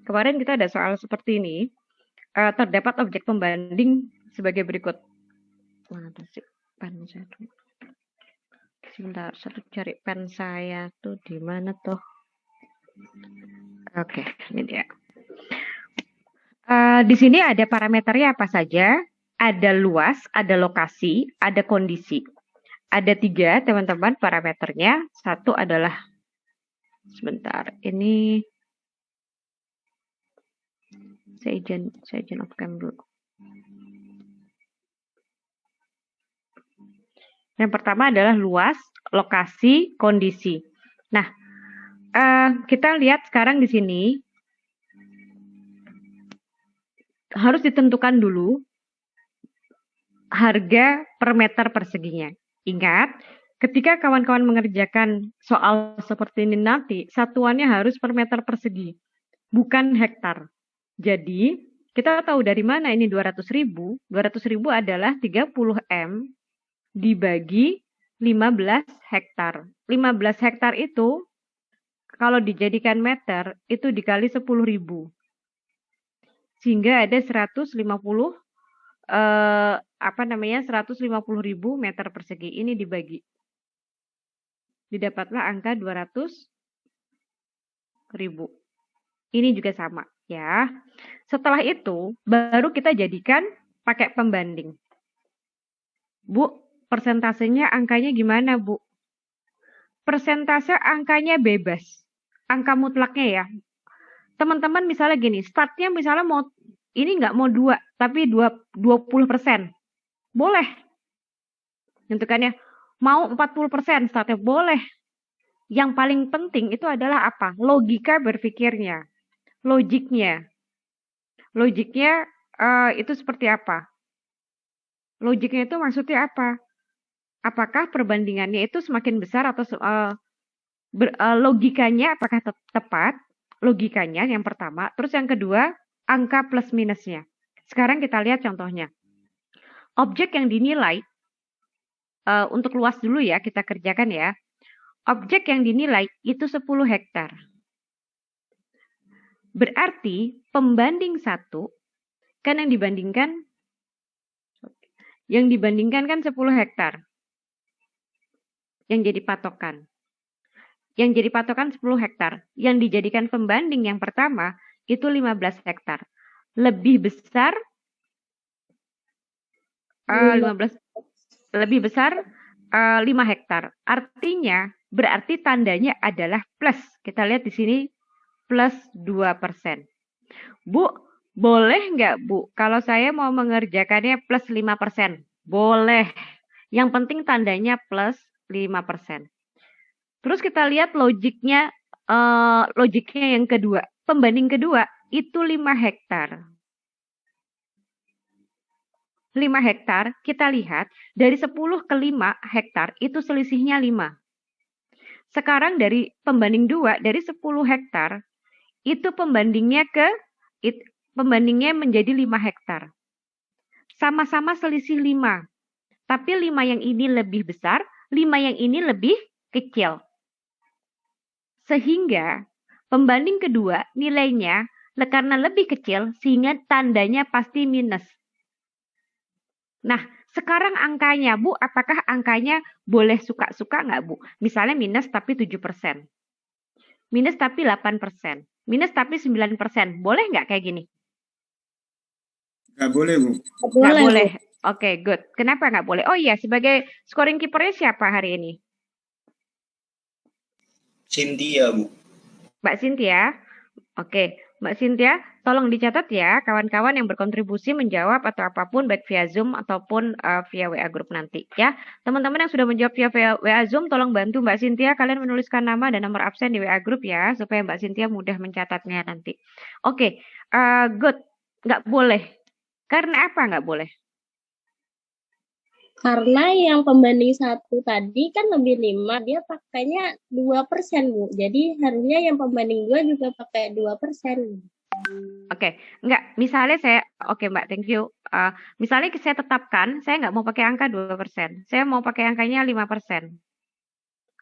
Kemarin kita ada soal seperti ini. Terdapat objek pembanding sebagai berikut. Mana sih pen saya tuh? Sebentar, saya cari pen saya tuh di mana tuh? Oke, ini dia. Di sini ada parameternya apa saja? Ada luas, ada lokasi, ada kondisi. Ada 3 teman-teman parameternya. Satu adalah, sebentar, ini saya izin off cam dulu. Yang pertama adalah luas, lokasi, kondisi. Nah, kita lihat sekarang di sini harus ditentukan dulu harga per meter perseginya. Ingat, ketika kawan-kawan mengerjakan soal seperti ini nanti, satuannya harus per meter persegi, bukan hektar. Jadi, kita tahu dari mana ini 200.000. 200.000 adalah 30 M dibagi 15 hektar. 15 hektar itu kalau dijadikan meter itu dikali 10.000. Sehingga ada 150 150.000 meter persegi. Ini dibagi. Didapatlah angka 200.000. Ini juga sama ya. Setelah itu baru kita jadikan pakai pembanding. Bu, persentasenya angkanya gimana, Bu? Persentase angkanya bebas. Angka mutlaknya ya. Teman-teman misalnya gini, startnya misalnya mau ini nggak mau 2, tapi 20%. Boleh. Tentukannya mau 40% startnya boleh. Yang paling penting itu adalah apa? Logika berpikirnya. Logiknya. Logiknya itu seperti apa? Logiknya itu maksudnya apa? Apakah perbandingannya itu semakin besar atau logikanya apakah tepat? Logikanya yang pertama. Terus yang kedua, angka plus minusnya. Sekarang kita lihat contohnya. Objek yang dinilai, untuk luas dulu ya, kita kerjakan ya. Objek yang dinilai itu 10 hektar. Berarti pembanding 1, kan yang dibandingkan kan 10 hektar. Yang jadi patokan. Yang jadi patokan 10 hektar. Yang dijadikan pembanding yang pertama itu 15 hektar. Lebih besar 15 lebih besar 5 hektar. Artinya berarti tandanya adalah plus. Kita lihat di sini plus 2%. Bu, boleh nggak Bu? Kalau saya mau mengerjakannya plus 5%. Boleh. Yang penting tandanya plus 5%. Terus kita lihat logiknya yang kedua. Pembanding kedua itu 5 hektar. 5 hektar, kita lihat dari 10 ke 5 hektar itu selisihnya 5. Sekarang dari pembanding 2, dari 10 hektar, itu pembandingnya menjadi 5 hektar. Sama-sama selisih 5. Tapi 5 yang ini lebih besar, 5 yang ini lebih kecil. Sehingga pembanding kedua nilainya karena lebih kecil sehingga tandanya pasti minus. Nah, sekarang angkanya, Bu, apakah angkanya boleh suka-suka nggak, Bu? Misalnya minus tapi 7%. Minus tapi 8%. Minus tapi 9%. Boleh nggak kayak gini? Nggak boleh, Bu. Nggak boleh. Oke, good. Kenapa nggak boleh? Oh iya, sebagai scoring keepernya siapa hari ini? Cynthia, Bu. Mbak Cynthia. Oke, Mbak Cynthia, tolong dicatat ya kawan-kawan yang berkontribusi menjawab atau apapun baik via Zoom ataupun via WA Group nanti ya. Teman-teman yang sudah menjawab via WA Zoom tolong bantu Mbak Cynthia kalian menuliskan nama dan nomor absen di WA Group ya supaya Mbak Cynthia mudah mencatatnya nanti. Oke, good. Nggak boleh. Karena apa nggak boleh? Karena yang pembanding 1 tadi kan lebih 5, dia pakainya 2%, Bu. Jadi harusnya yang pembanding 2 juga pakai 2%. Oke, enggak. Misalnya oke Mbak, thank you. Misalnya saya tetapkan, saya nggak mau pakai angka 2%. Saya mau pakai angkanya 5%.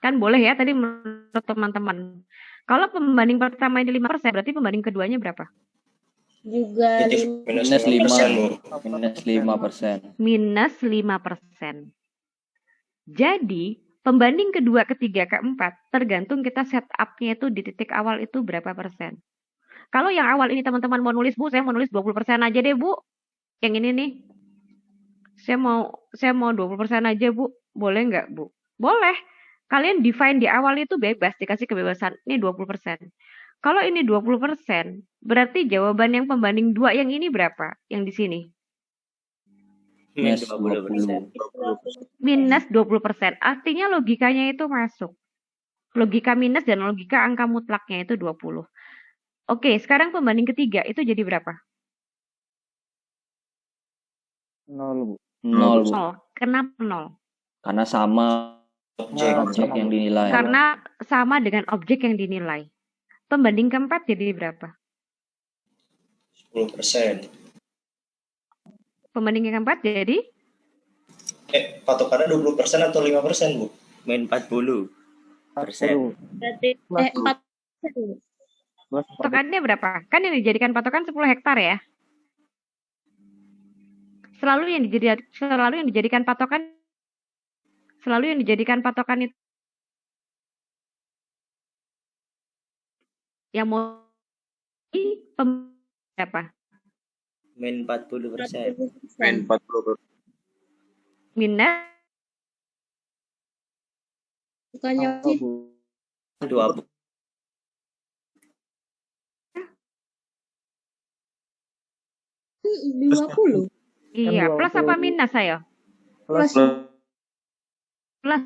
Kan boleh ya tadi menurut teman-teman. Kalau pembanding pertama ini 5%, berarti pembanding keduanya berapa? Juga Negatif minus Minus 5%, Bu. Minus 5%. Minus 5%. Jadi, pembanding kedua, ketiga, keempat, tergantung kita setup-nya itu di titik awal itu berapa persen. Kalau yang awal ini teman-teman mau nulis, Bu, saya mau nulis 20% aja deh, Bu. Yang ini nih. Saya mau 20% aja, Bu. Boleh nggak, Bu? Boleh. Kalian define di awal itu bebas, dikasih kebebasan. Ini 20%. Kalau ini 20%, berarti jawaban yang pembanding 2 yang ini berapa? Yang di sini. Minus 20%. Minus 20%. Artinya logikanya itu masuk. Logika minus dan logika angka mutlaknya itu 20. Oke, sekarang pembanding ketiga itu jadi berapa? 0, Bu. 0, Bu. 0. Kenapa 0? Karena sama objek yang dinilai. Karena sama dengan objek yang dinilai. Pembanding keempat jadi berapa? 10%. Pembanding keempat jadi? Patokannya 20% atau 5%, Bu? Main 40%. berarti 4%. Bu. Patokannya berapa? Kan yang dijadikan patokan 10 hektar ya. Selalu yang dijadikan patokan itu yang mau berapa? Main 40%. 40%. Minus Bukannya 20. sih 20. iya, plus apa minus saya? Plus. Plus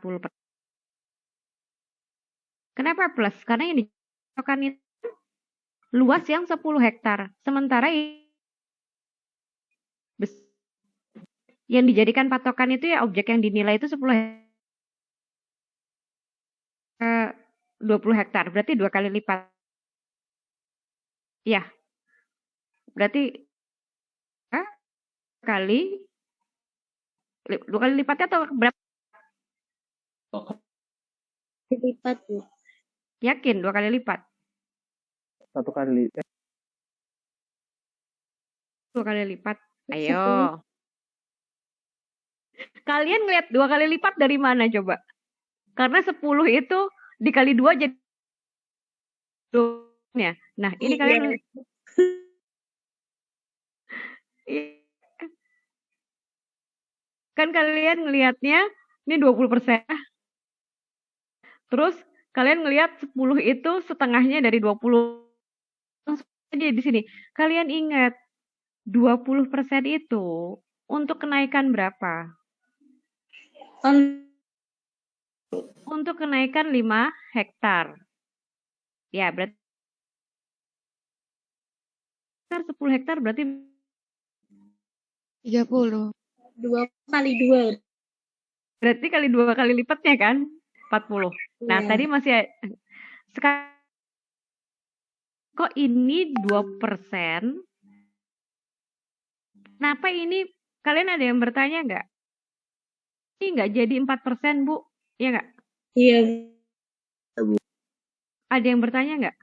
40%. Kenapa plus? Karena yang dipatokan itu luas yang 10 hektar. Sementara yang dijadikan patokan itu ya objek yang dinilai itu 20 hektar. Berarti 2 kali lipat. Ya. Berarti 2 kali lipatnya atau berapa? Lipat, Bu. Yakin 2 kali lipat? 1 kali. 2 kali lipat. Ayo. Kalian ngeliat 2 kali lipat dari mana coba? Karena 10 itu dikali 2 jadi ya. Nah, ini kalian kan kalian ngelihatnya ini 20%. Terus kalian ngelihat 10 itu setengahnya dari 20. Langsung aja di sini. Kalian ingat 20% itu untuk kenaikan berapa? Untuk kenaikan 5 hektar. Ya, berarti 10 hektar berarti 30. 2 kali 2. berarti kali 2 kali lipatnya kan? 40. Nah, Iya. tadi masih sekarang kok ini 2%? Kenapa ini kalian ada yang bertanya nggak? Ini nggak jadi 4%, Bu? Iya nggak? Iya. Ada yang bertanya nggak?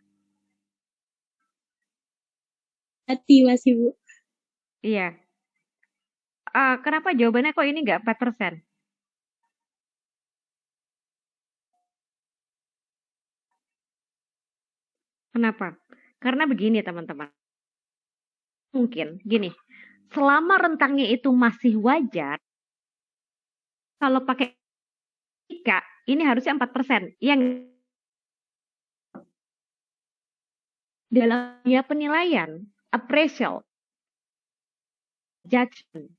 Hati masih, Bu. Iya. Kenapa jawabannya kok ini nggak 4%? Kenapa? Karena begini teman-teman. Mungkin gini, selama rentangnya itu masih wajar, kalau pakai logika, ini harusnya 4%. Yang dalam dunia penilaian, appraisal, judgment.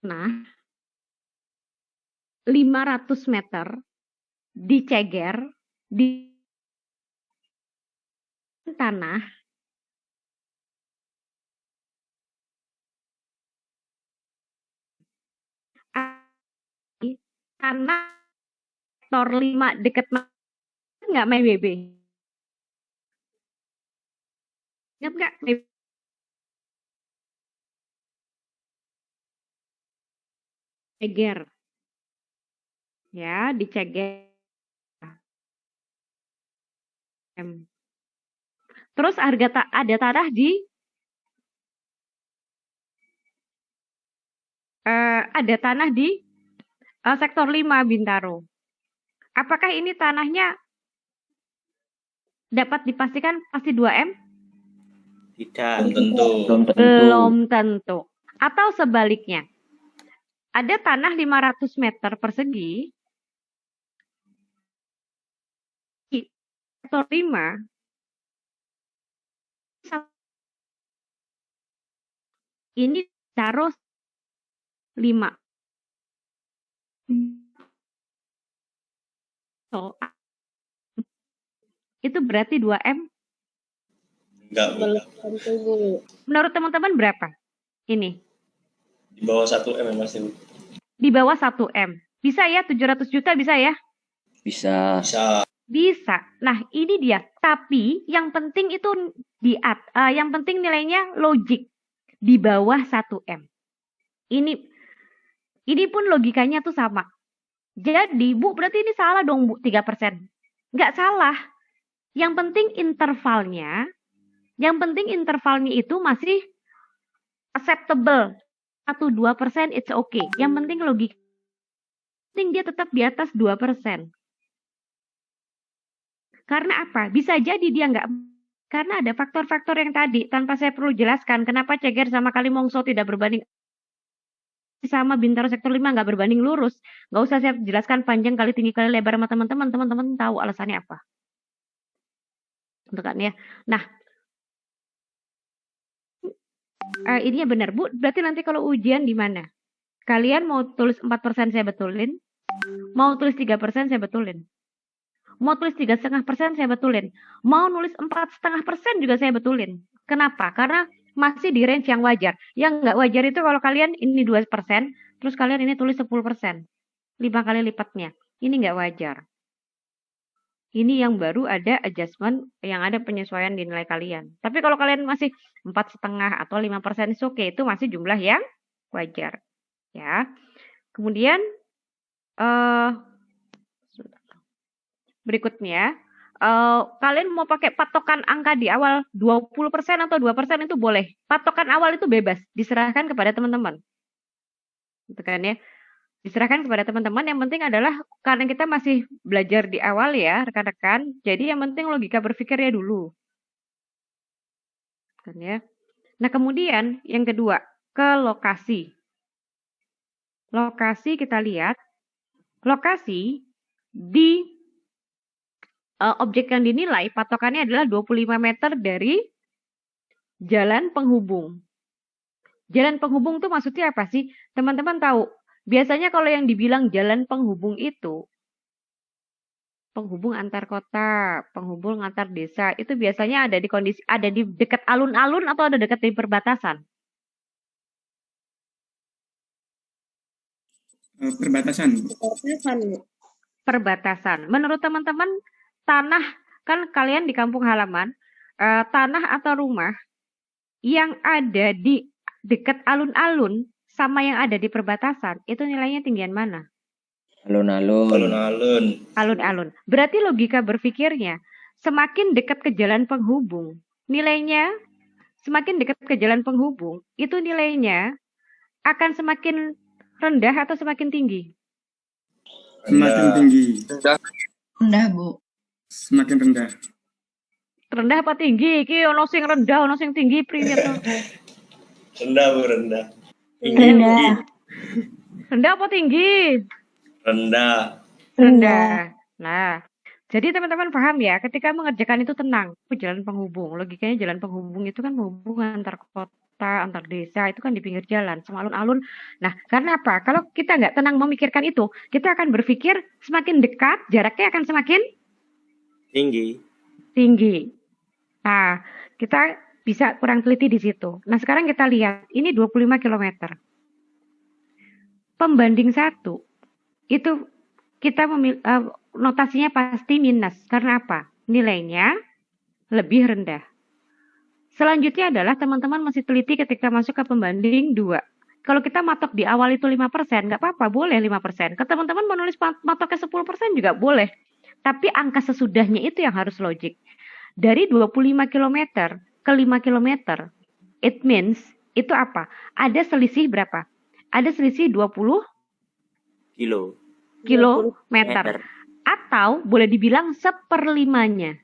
Nah, 500 meter diceger di tanah tanah sektor 5 deket nggak main BB? Ingat nggak? Ceger. Ya, di CGM. Terus ada tanah di sektor 5 Bintaro. Apakah ini tanahnya dapat dipastikan pasti 2M? Tidak. Belum tentu. Belum tentu. Belum tentu. Atau sebaliknya, ada tanah 500 meter persegi di sektor 5 ini taruh 5. So, itu berarti 2M. Enggak, Bu. Belum tentu, Bu. Menurut teman-teman berapa? Ini. Di bawah 1M ya, Mas, Bu. Di bawah 1M. Bisa ya 700 juta bisa ya? Bisa. Bisa. Bisa. Nah, ini dia. Tapi yang penting itu yang penting nilainya logik di bawah 1M. Ini pun logikanya tuh sama. Jadi, Bu, berarti ini salah dong, Bu, 3%. Nggak salah. Yang penting intervalnya itu masih acceptable. 1-2% it's okay. Yang penting logika. Penting dia tetap di atas 2%. Karena apa? Bisa jadi dia nggak, karena ada faktor-faktor yang tadi, tanpa saya perlu jelaskan, kenapa Ceger sama Kalimongso tidak berbanding, sama Bintaro sektor 5 nggak berbanding lurus. Nggak usah saya jelaskan panjang kali tinggi kali lebar sama teman-teman. Teman-teman tahu alasannya apa. Untuk kan ya. Nah, ininya benar, Bu. Berarti nanti kalau ujian di mana? Kalian mau tulis 4% saya betulin. Mau tulis 3% saya betulin. Mau tulis 3,5% saya betulin. Mau nulis 4,5% juga saya betulin. Kenapa? Karena masih di range yang wajar. Yang nggak wajar itu kalau kalian ini 2%, terus kalian ini tulis 10%. 5 kali lipatnya. Ini nggak wajar. Ini yang baru ada adjustment, yang ada penyesuaian di nilai kalian. Tapi kalau kalian masih 4,5 atau 5%, itu oke. Itu masih jumlah yang wajar. Ya. Kemudian, berikutnya, kalian mau pakai patokan angka di awal 20% atau 2% itu boleh. Patokan awal itu bebas, diserahkan kepada teman-teman. Gitu kan ya. Diserahkan kepada teman-teman, yang penting adalah karena kita masih belajar di awal ya, rekan-rekan. Jadi yang penting logika berpikirnya dulu. Kan ya. Nah, kemudian yang kedua, ke lokasi. Lokasi kita lihat, lokasi di objek yang dinilai patokannya adalah 25 meter dari jalan penghubung. Jalan penghubung itu maksudnya apa sih? Teman-teman tahu, biasanya kalau yang dibilang jalan penghubung itu penghubung antar kota, penghubung antar desa, itu biasanya ada di dekat alun-alun atau ada dekat di perbatasan? Perbatasan. Perbatasan, Bu. Perbatasan. Menurut teman-teman, tanah, kan kalian di kampung halaman, tanah atau rumah yang ada di dekat alun-alun sama yang ada di perbatasan, itu nilainya tinggian mana? Alun-alun. Alun-alun. Alun-alun. Berarti logika berpikirnya, semakin dekat ke jalan penghubung, nilainya semakin dekat ke jalan penghubung, itu nilainya akan semakin rendah atau semakin tinggi? Semakin tinggi. Rendah, Bu. Semakin rendah. Rendah apa tinggi? Iki ono sing rendah, ono sing tinggi, priwit to? Rendah, Bu, rendah. Rendah. Rendah apa tinggi? Rendah. Rendah. Nah, jadi teman-teman paham ya, ketika mengerjakan itu tenang. Jalan penghubung, logikanya jalan penghubung itu kan menghubung antar kota, antar desa, itu kan di pinggir jalan, sama alun-alun. Nah, karena apa? Kalau kita nggak tenang memikirkan itu, kita akan berpikir semakin dekat, jaraknya akan semakin tinggi. Nah, kita bisa kurang teliti di situ. Nah, sekarang kita lihat, ini 25 km. Pembanding 1, itu kita notasinya pasti minus. Karena apa? Nilainya lebih rendah. Selanjutnya adalah teman-teman masih teliti ketika masuk ke pembanding 2. kalau kita matok di awal itu 5%, nggak apa-apa, boleh 5%. Ke teman-teman menulis matoknya 10% juga boleh. Tapi angka sesudahnya itu yang harus logik. Dari 25 km ke 5 km, it means itu apa? Ada selisih berapa? Ada selisih 20 Kilo. kilometer. Atau boleh dibilang seperlimanya.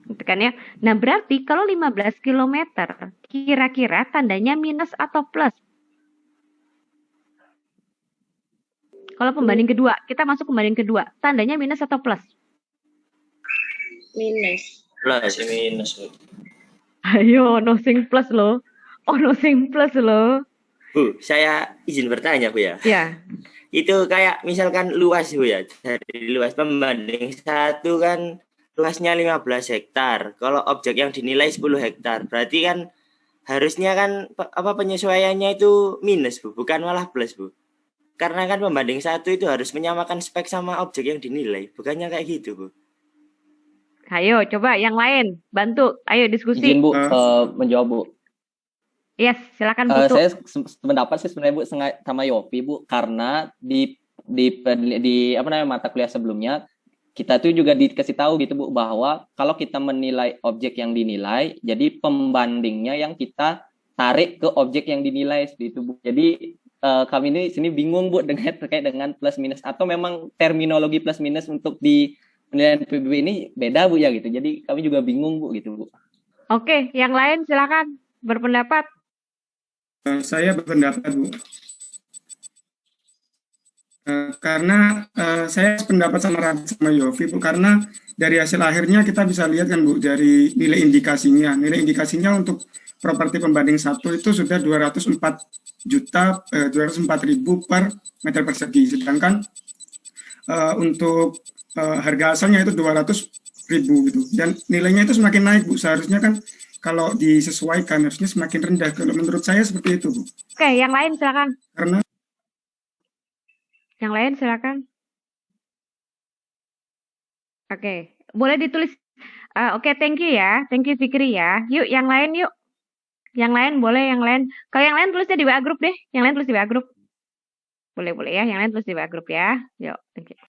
Gitu kan ya. Nah, berarti kalau 15 km, kira-kira tandanya minus atau plus? Kalau pembanding kedua, kita masuk pembanding kedua, tandanya minus atau plus? Minus. Plus. Masih minus, Bu. Ayo, no sing plus loh. Oh, no sing plus loh. Bu, saya izin bertanya, Bu ya. Ya, Itu kayak misalkan luas, Bu ya. Dari luas pembanding 1 kan luasnya 15 hektar. Kalau objek yang dinilai 10 hektar, berarti kan harusnya kan penyesuaiannya itu minus, Bu, bukan malah plus, Bu. Karena kan pembanding 1 itu harus menyamakan spek sama objek yang dinilai, bukannya kayak gitu, Bu. ayo coba yang lain bantu. Ayo diskusi. Izin Bu menjawab Bu. Yes, silakan Bu. Saya pendapat sih sebenarnya Bu sama Yopi Bu, karena di apa namanya mata kuliah sebelumnya kita tuh juga dikasih tahu gitu Bu bahwa kalau kita menilai objek yang dinilai, jadi pembandingnya yang kita tarik ke objek yang dinilai seperti itu Bu. Jadi kami ini sini bingung Bu terkait dengan plus minus, atau memang terminologi plus minus untuk di penilaian PBB ini beda Bu ya gitu. Jadi kami juga bingung Bu gitu Bu. Oke, yang lain silakan berpendapat. Saya berpendapat, Bu. Karena saya sependapat sama Yofi, Bu, karena dari hasil akhirnya kita bisa lihat kan, Bu, dari nilai indikasinya. Nilai indikasinya untuk properti pembanding 1 itu sudah 204.000 per meter persegi. Sedangkan untuk harga asalnya itu 200.000 gitu. Dan nilainya itu semakin naik, Bu. Seharusnya kan kalau disesuaikan harusnya semakin rendah. Kalau menurut saya seperti itu, Bu. Oke, yang lain silakan. Karena Yang lain silakan. Oke, boleh ditulis. Oke, thank you ya. Thank you Fikri ya. Yuk, yang lain yuk. Yang lain boleh, yang lain. Kalau yang lain tulisnya di WA grup deh. Yang lain tulis di WA grup. Boleh ya, yang lain tulis di WA grup ya. Yuk, thank you.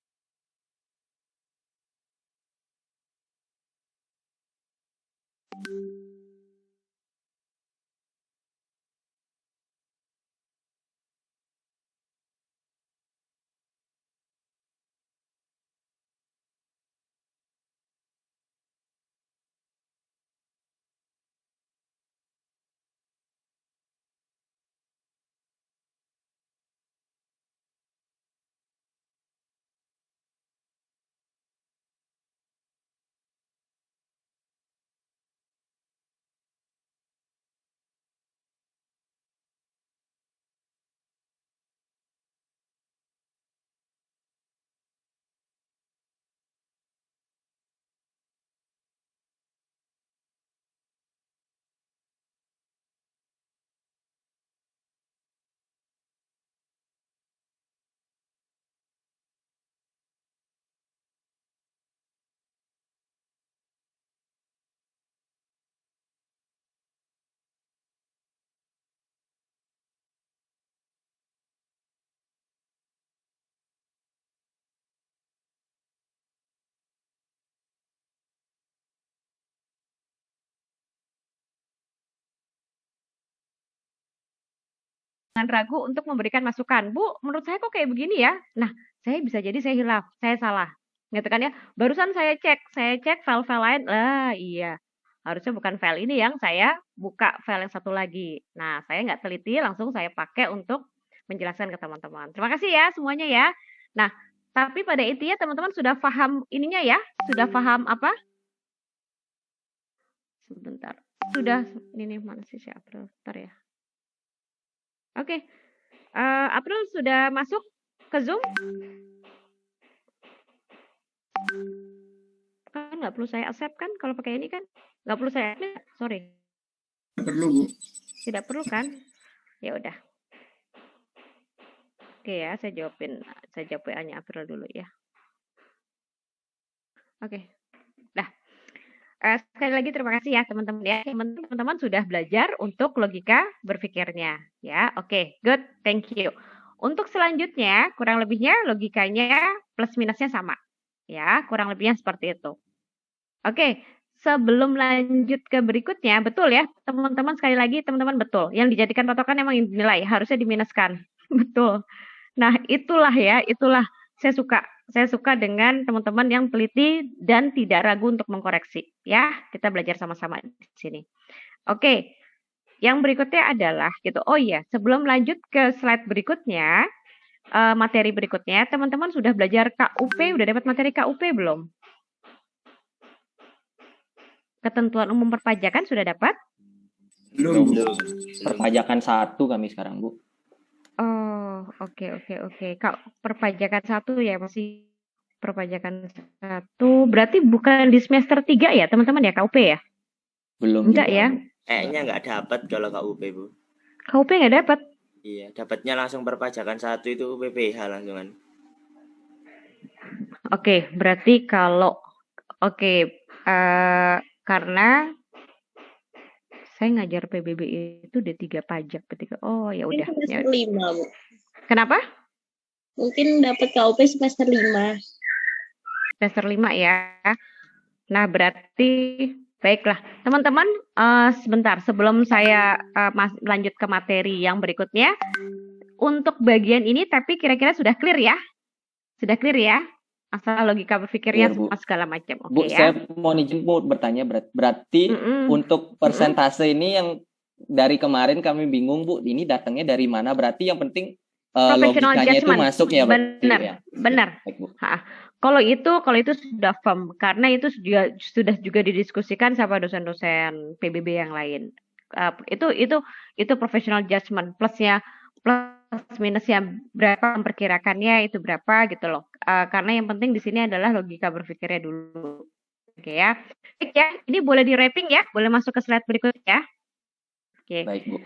Jangan ragu untuk memberikan masukan. Bu, menurut saya kok kayak begini ya? Nah, saya bisa jadi saya hilaf, saya salah. Gitu kan ya. Barusan saya cek file-file lain. Iya. Harusnya bukan file ini yang saya buka file yang satu lagi. Nah, saya nggak teliti, langsung saya pakai untuk menjelaskan ke teman-teman. Terima kasih ya semuanya ya. Nah, tapi pada intinya teman-teman sudah paham ininya ya? Sudah paham apa? Sebentar. Sudah, ini mana sih si April? Bentar ya. Oke, April sudah masuk ke Zoom? Kan nggak perlu saya accept kan kalau pakai ini kan? Nggak perlu saya accept, sorry. tidak perlu, Bu. Tidak perlu kan? Ya udah. Oke ya, saya jawab WA-nya April dulu ya. Oke. Dah. Sekali lagi terima kasih ya teman-teman ya. Teman-teman sudah belajar untuk logika berpikirnya ya. Oke, good. Thank you. Untuk selanjutnya kurang lebihnya logikanya plus minusnya sama. Ya, kurang lebihnya seperti itu. Oke, sebelum lanjut ke berikutnya, betul ya teman-teman, sekali lagi teman-teman betul. Yang dijadikan patokan emang nilai, harusnya diminuskan. Betul. Nah, itulah saya suka dengan teman-teman yang teliti dan tidak ragu untuk mengkoreksi. Ya, kita belajar sama-sama di sini. Oke, yang berikutnya adalah gitu. Oh iya, sebelum lanjut ke slide berikutnya, materi berikutnya, teman-teman sudah belajar KUP, udah dapat materi KUP belum? Ketentuan umum perpajakan sudah dapat? Belum. Perpajakan 1 kami sekarang, Bu. Oh, oke. Kak, perpajakan 1 ya, masih perpajakan 1. Berarti bukan di semester 3 ya, teman-teman ya, KUP ya? Belum Enggak juga, ya? Bu. Kayaknya nggak dapat kalau KUP, Bu. KUP nggak dapat. Iya, dapatnya langsung perpajakan 1 itu PPH langsungan. Oke, berarti kalau karena saya ngajar PBB itu D3 pajak ketika. Oh, ya udah. Mungkin semester 5, Bu. Kenapa? Mungkin dapat KUP semester 5. Semester 5 ya. Nah, berarti baiklah. Teman-teman, sebentar sebelum saya lanjut ke materi yang berikutnya. Untuk bagian ini tapi kira-kira sudah clear ya? Sudah clear ya? Asal logika berpikirnya Clear, Bu. semua segala macam. Bu, Oke saya ya. mau izin Bu bertanya, berarti untuk persentase ini yang dari kemarin kami bingung, Bu, ini datangnya dari mana? Berarti yang penting Professional logikanya itu judgment. masuk ya, berarti Benar, ya. benar. Baik, Bu. Kalau itu sudah firm karena itu sudah juga didiskusikan sama dosen-dosen PBB yang lain. Itu professional judgment plus minusnya berapa, memperkirakannya itu berapa gitu loh. Karena yang penting di sini adalah logika berpikirnya dulu. Oke ya. Baik ya, ini boleh di wrapping ya, boleh masuk ke slide berikutnya ya. Oke. Baik, Bu.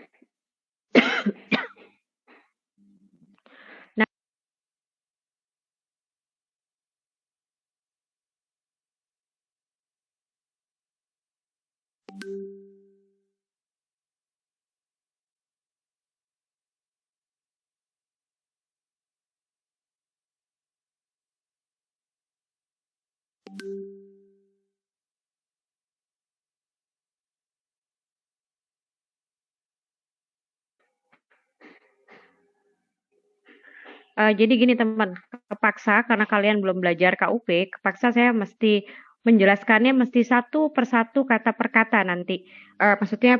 Jadi gini teman, kepaksa karena kalian belum belajar KUP, kepaksa saya mesti menjelaskannya mesti satu persatu kata per kata nanti. Maksudnya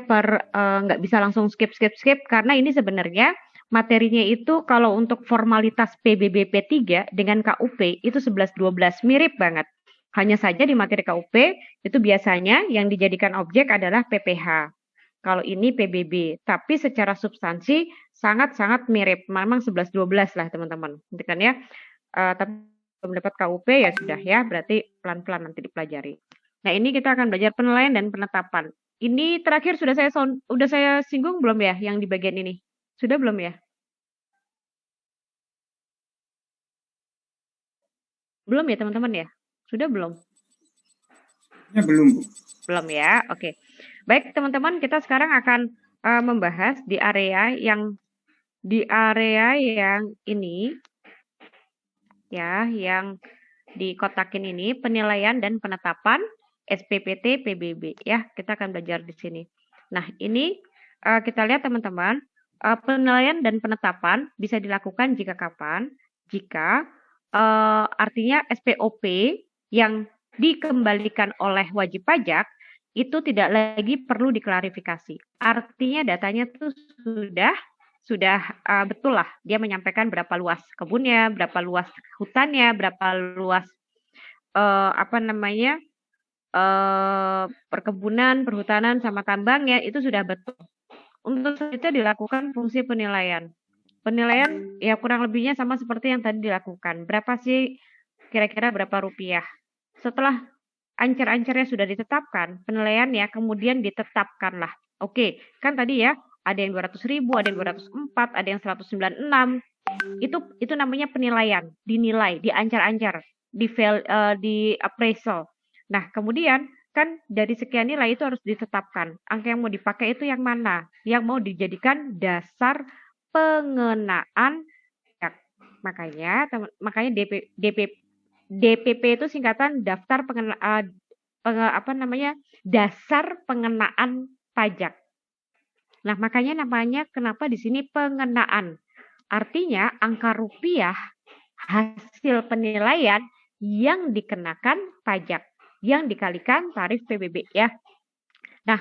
nggak bisa langsung skip karena ini sebenarnya materinya itu kalau untuk formalitas PBB P3 dengan KUP itu 11-12 mirip banget. Hanya saja di materi KUP itu biasanya yang dijadikan objek adalah PPH. Kalau ini PBB, tapi secara substansi sangat-sangat mirip. Memang 11-12 lah teman-teman. Nanti kan ya. Tapi belum dapat KUP ya sudah ya, berarti pelan-pelan nanti dipelajari. Nah, ini kita akan belajar penilaian dan penetapan. Ini terakhir sudah saya singgung belum ya yang di bagian ini? Sudah belum ya? Belum ya teman-teman ya? Sudah belum? Ya, belum, Bu. Belum ya, oke. Baik teman-teman, kita sekarang akan membahas di area yang ini ya, yang dikotakin ini penilaian dan penetapan SPPT PBB ya. Kita akan belajar di sini. Nah, ini kita lihat teman-teman, penilaian dan penetapan bisa dilakukan jika kapan? Jika artinya SPOP yang dikembalikan oleh wajib pajak itu tidak lagi perlu diklarifikasi. Artinya datanya tuh sudah betul lah. Dia menyampaikan berapa luas kebunnya, berapa luas hutannya, berapa luas perkebunan, perhutanan sama tambangnya itu sudah betul. Untuk itu dilakukan fungsi penilaian. Penilaian ya kurang lebihnya sama seperti yang tadi dilakukan. Berapa sih kira-kira berapa rupiah? Setelah ancer-ancernya sudah ditetapkan, penilaian ya kemudian ditetapkanlah. Oke, kan tadi ya ada yang 200.000, ada yang 204, ada yang 196. Itu namanya penilaian, dinilai, diancar-ancar, di appraisal. Nah, kemudian kan dari sekian nilai itu harus ditetapkan. Angka yang mau dipakai itu yang mana? Yang mau dijadikan dasar pengenaan pajak. Makanya DPP itu singkatan daftar dasar pengenaan pajak. Nah, makanya namanya kenapa di sini pengenaan. Artinya angka rupiah hasil penilaian yang dikenakan pajak, yang dikalikan tarif PBB ya. Nah,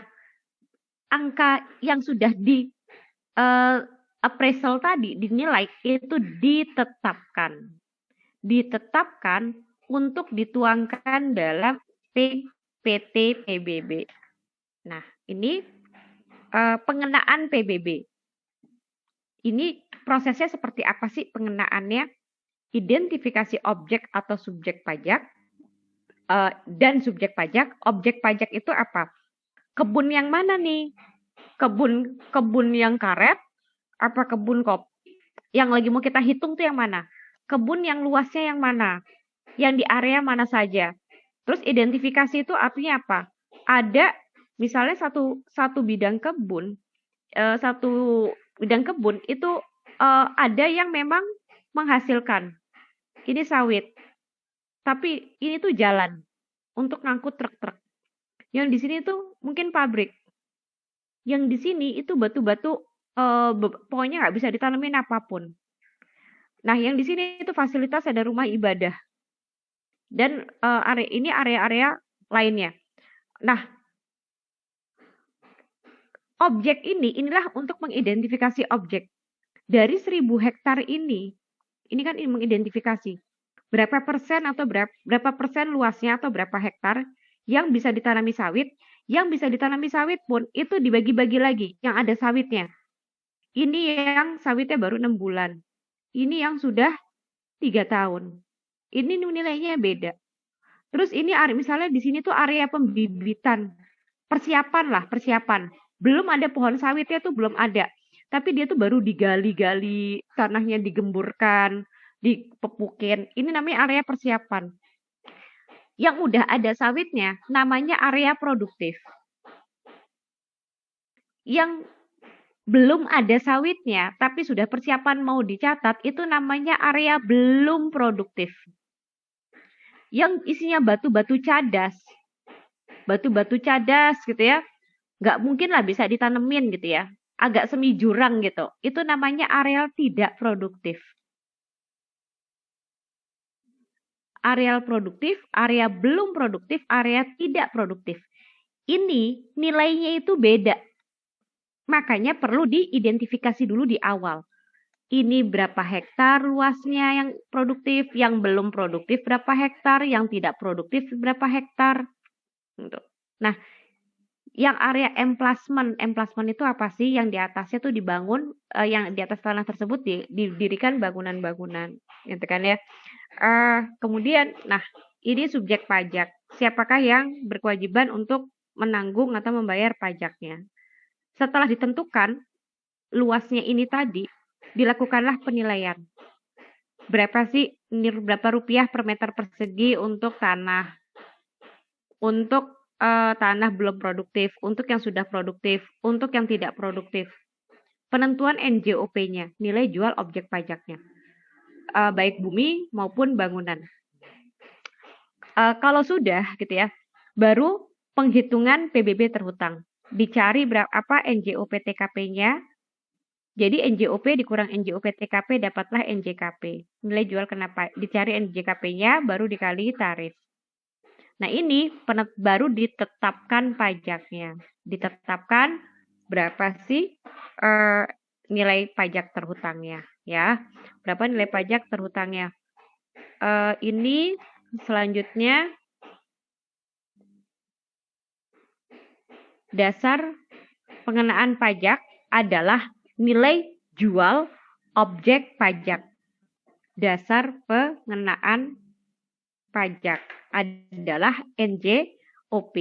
angka yang sudah di appraisal tadi dinilai itu ditetapkan untuk dituangkan dalam PT PBB. Nah, ini pengenaan PBB. Ini prosesnya seperti apa sih pengenaannya? Identifikasi objek atau subjek pajak dan subjek pajak. Objek pajak itu apa? Kebun yang mana nih? Kebun yang karet? Apa kebun kopi? Yang lagi mau kita hitung tuh yang mana? Kebun yang luasnya yang mana? Yang di area mana saja? Terus identifikasi itu artinya apa? Ada misalnya satu bidang kebun, itu ada yang memang menghasilkan. Ini sawit. Tapi ini tuh jalan untuk ngangkut truk-truk. Yang di sini tuh mungkin pabrik. Yang di sini itu batu-batu pokoknya nggak bisa ditanamin apapun. Nah, yang di sini itu fasilitas ada rumah ibadah. Dan area-area lainnya. Nah, objek inilah untuk mengidentifikasi objek. Dari 1000 hektar ini kan mengidentifikasi berapa persen atau berapa persen luasnya atau berapa hektar yang bisa ditanami sawit. Yang bisa ditanami sawit pun itu dibagi-bagi lagi yang ada sawitnya. Ini yang sawitnya baru 6 bulan. Ini yang sudah 3 tahun. Ini nilainya beda. Terus ini misalnya di sini tuh area pembibitan. Persiapan. Belum ada pohon sawitnya tuh belum ada. Tapi dia tuh baru digali-gali, tanahnya digemburkan, dipepukin. Ini namanya area persiapan. Yang udah ada sawitnya namanya area produktif. Yang belum ada sawitnya tapi sudah persiapan mau dicatat itu namanya area belum produktif. Yang isinya batu-batu cadas gitu ya, nggak mungkin lah bisa ditanemin gitu ya, agak semi jurang gitu, itu namanya area tidak produktif. Area produktif, area belum produktif, area tidak produktif. Ini nilainya itu beda. Makanya perlu diidentifikasi dulu di awal. Ini berapa hektar luasnya yang produktif, yang belum produktif berapa hektar, yang tidak produktif berapa hektar. Nah, yang area emplasement itu apa sih? Yang di atasnya tuh dibangun, yang di atas tanah tersebut didirikan bangunan-bangunan, gitu kan ya. Kemudian, nah ini subjek pajak. Siapakah yang berkewajiban untuk menanggung atau membayar pajaknya? Setelah ditentukan luasnya ini tadi, dilakukanlah penilaian. Berapa rupiah per meter persegi untuk tanah? Untuk tanah belum produktif, untuk yang sudah produktif, untuk yang tidak produktif. Penentuan NJOP-nya, nilai jual objek pajaknya. Baik bumi maupun bangunan. Kalau sudah gitu ya, baru penghitungan PBB terhutang. Dicari berapa NJOP TKP-nya. Jadi NJOP dikurang NJOP TKP dapatlah NJKP. Nilai jual kenapa? Dicari NJKP-nya baru dikali tarif. Nah, ini baru ditetapkan pajaknya. Ditetapkan berapa sih nilai pajak terhutangnya ya. Berapa nilai pajak terhutangnya? Ini selanjutnya dasar pengenaan pajak adalah nilai jual objek pajak. Dasar pengenaan pajak adalah NJOP.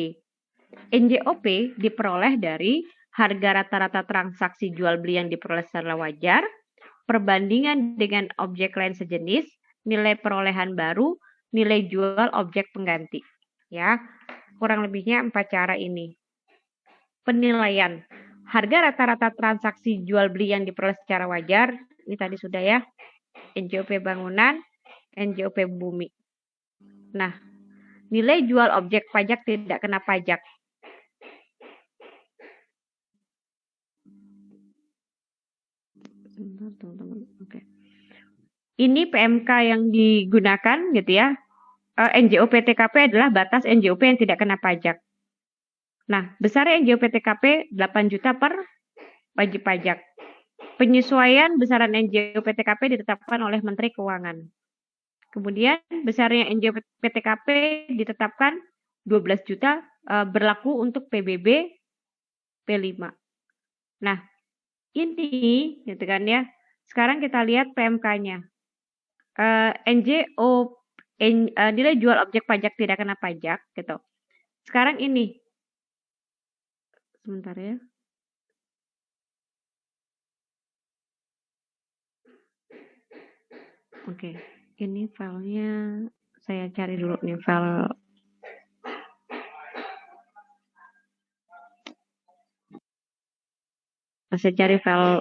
NJOP diperoleh dari harga rata-rata transaksi jual beli yang diperoleh secara wajar, perbandingan dengan objek lain sejenis, nilai perolehan baru, nilai jual objek pengganti. Ya, kurang lebihnya 4 cara ini. Penilaian. Harga rata-rata transaksi jual beli yang diperoleh secara wajar, ini tadi sudah ya. NJOP bangunan, NJOP bumi. Nah, nilai jual objek pajak tidak kena pajak. Sebentar, teman-teman. Oke. Ini PMK yang digunakan gitu ya. NJOP TKP adalah batas NJOP yang tidak kena pajak. Nah, besar NJOP TKP 8 juta per wajib pajak. Penyesuaian besaran NJOP TKP ditetapkan oleh Menteri Keuangan. Kemudian besarnya NJOP TKP ditetapkan 12 juta berlaku untuk PBB P5. Nah, ini gitu kan ya. Sekarang kita lihat PMK-nya. Nilai jual objek pajak tidak kena pajak gitu. Sekarang ini. Sebentar ya. Oke, ini filenya saya cari dulu nih file. Saya cari file.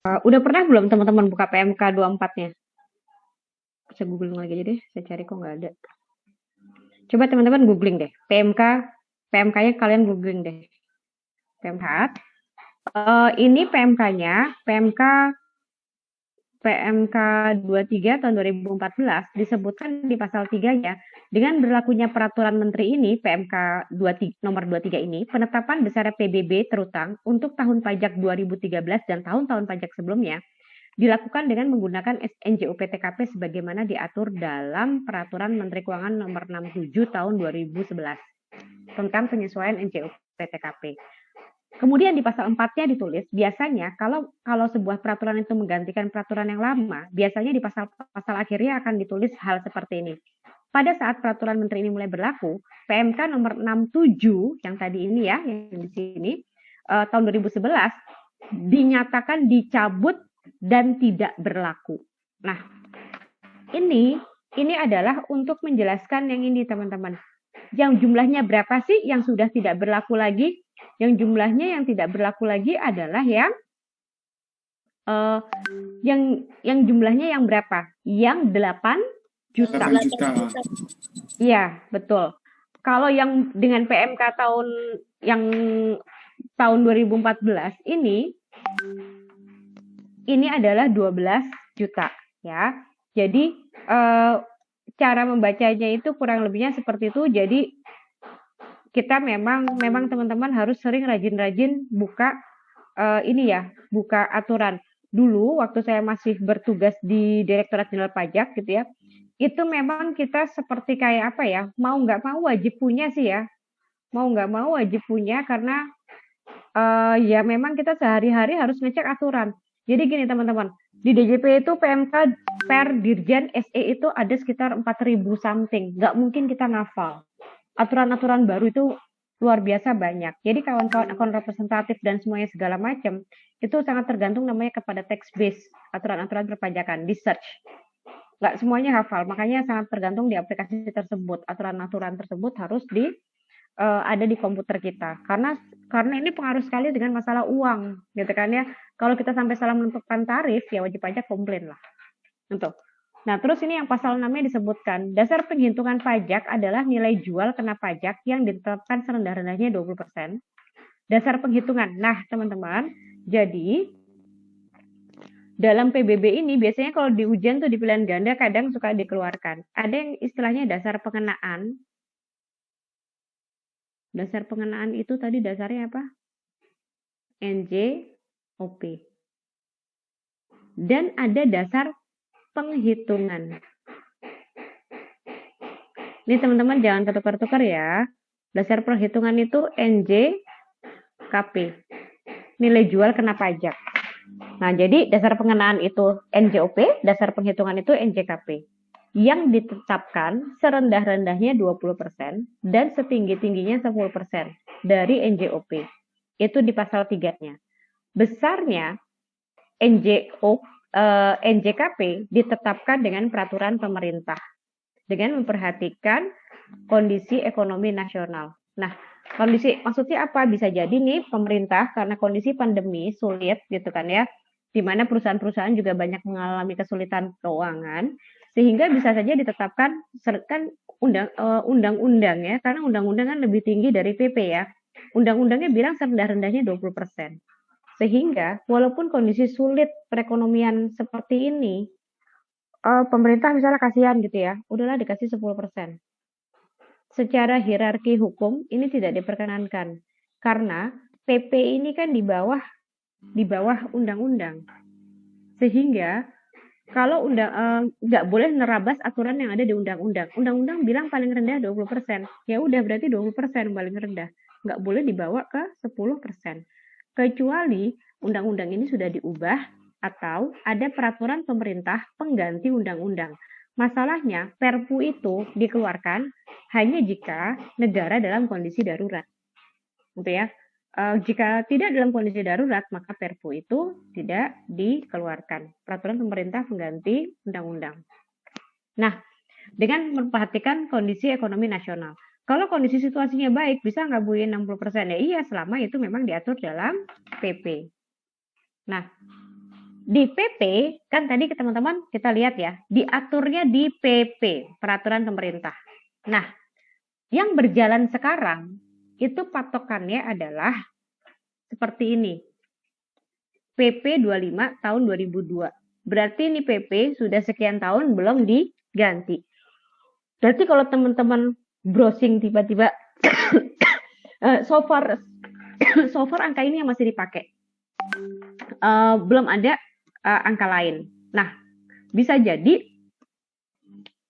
Udah pernah belum teman-teman buka PMK 24-nya? Bisa googling lagi aja deh, saya cari kok nggak ada. Coba teman-teman googling deh, PMK-nya kalian googling deh. PMK. Ini PMK-nya, PMK 23 tahun 2014 disebutkan di pasal 3-nya, dengan berlakunya peraturan menteri ini, PMK 23, nomor 23 ini, penetapan besar PBB terutang untuk tahun pajak 2013 dan tahun-tahun pajak sebelumnya dilakukan dengan menggunakan NJOP TKP sebagaimana diatur dalam peraturan Menteri Keuangan nomor 67 tahun 2011 tentang penyesuaian NJOP TKP. Kemudian di pasal 4-nya ditulis, biasanya kalau sebuah peraturan itu menggantikan peraturan yang lama, biasanya di pasal akhirnya akan ditulis hal seperti ini. Pada saat peraturan menteri ini mulai berlaku, PMK nomor 67 yang tadi ini ya, yang di sini tahun 2011 dinyatakan dicabut dan tidak berlaku. Nah, ini adalah untuk menjelaskan yang ini teman-teman. Yang jumlahnya berapa sih yang sudah tidak berlaku lagi? Yang jumlahnya yang tidak berlaku lagi adalah yang jumlahnya yang berapa? Yang 8 juta. 8 juta. Iya, betul. Kalau yang dengan PMK tahun 2014 ini adalah 12 juta ya. Jadi cara membacanya itu kurang lebihnya seperti itu. Jadi kita memang teman-teman harus sering rajin-rajin buka buka aturan. Dulu waktu saya masih bertugas di Direktorat Jenderal Pajak gitu ya, itu memang kita seperti kayak apa ya, mau nggak mau wajib punya sih ya, mau nggak mau wajib punya karena ya memang kita sehari-hari harus ngecek aturan. Jadi gini teman-teman, Di DJP itu PMK per Dirjen SE itu ada sekitar 4.000 something. Nggak mungkin kita ngafal. Aturan-aturan baru itu luar biasa banyak. Jadi kawan-kawan akun representatif dan semuanya segala macam itu sangat tergantung namanya kepada text base aturan-aturan perpajakan di search. Nggak semuanya hafal, makanya sangat tergantung di aplikasi tersebut. Aturan-aturan tersebut harus ada di komputer kita. Karena ini pengaruh sekali dengan masalah uang, gitu kan ya. Kalau kita sampai salah menentukan tarif, ya wajib pajak komplain lah. Untuk. Nah, terus ini yang pasal 6-nya disebutkan, dasar penghitungan pajak adalah nilai jual kena pajak yang ditetapkan serendah-rendahnya 20%. Dasar penghitungan. Nah, teman-teman, jadi dalam PBB ini biasanya kalau di ujian tuh di pilihan ganda kadang suka dikeluarkan. Ada yang istilahnya dasar pengenaan. Dasar pengenaan itu tadi dasarnya apa? NJOP. Dan ada dasar penghitungan. Ini teman-teman jangan ketukar-tukar ya. Dasar perhitungan itu NJKP. Nilai jual kena pajak. Nah, jadi dasar pengenaan itu NJOP, dasar penghitungan itu NJKP. Yang ditetapkan serendah-rendahnya 20% dan setinggi-tingginya 10% dari NJOP. Itu di pasal 3-nya. Besarnya NJKP ditetapkan dengan peraturan pemerintah dengan memperhatikan kondisi ekonomi nasional. Nah, maksudnya apa? Bisa jadi nih pemerintah karena kondisi pandemi sulit gitu kan ya, di mana perusahaan-perusahaan juga banyak mengalami kesulitan keuangan, sehingga bisa saja ditetapkan kan undang-undang ya, karena undang-undang kan lebih tinggi dari PP ya. Undang-undangnya bilang serendah-rendahnya 20%. Sehingga walaupun kondisi sulit perekonomian seperti ini, pemerintah misalnya kasihan gitu ya, udahlah dikasih 10%. Secara hierarki hukum ini tidak diperkenankan karena PP ini kan di bawah undang-undang. Sehingga kalau nggak boleh nerabas aturan yang ada di undang-undang. Undang-undang bilang paling rendah 20%. Ya udah berarti 20% paling rendah. Nggak boleh dibawa ke 10%. Kecuali undang-undang ini sudah diubah atau ada peraturan pemerintah pengganti undang-undang. Masalahnya, Perpu itu dikeluarkan hanya jika negara dalam kondisi darurat. Gitu ya. Jika tidak dalam kondisi darurat, maka Perpu itu tidak dikeluarkan. Peraturan pemerintah pengganti undang-undang. Nah, dengan memperhatikan kondisi ekonomi nasional. Kalau kondisi situasinya baik, bisa nggak Bu 60%? Ya iya, selama itu memang diatur dalam PP. Nah, di PP, kan tadi teman-teman kita lihat ya, diaturnya di PP, peraturan pemerintah. Nah, yang berjalan sekarang, itu patokannya adalah seperti ini. PP 25 tahun 2002. Berarti ini PP sudah sekian tahun belum diganti. Berarti kalau teman-teman browsing tiba-tiba so far angka ini yang masih dipakai. Belum ada angka lain. Nah, bisa jadi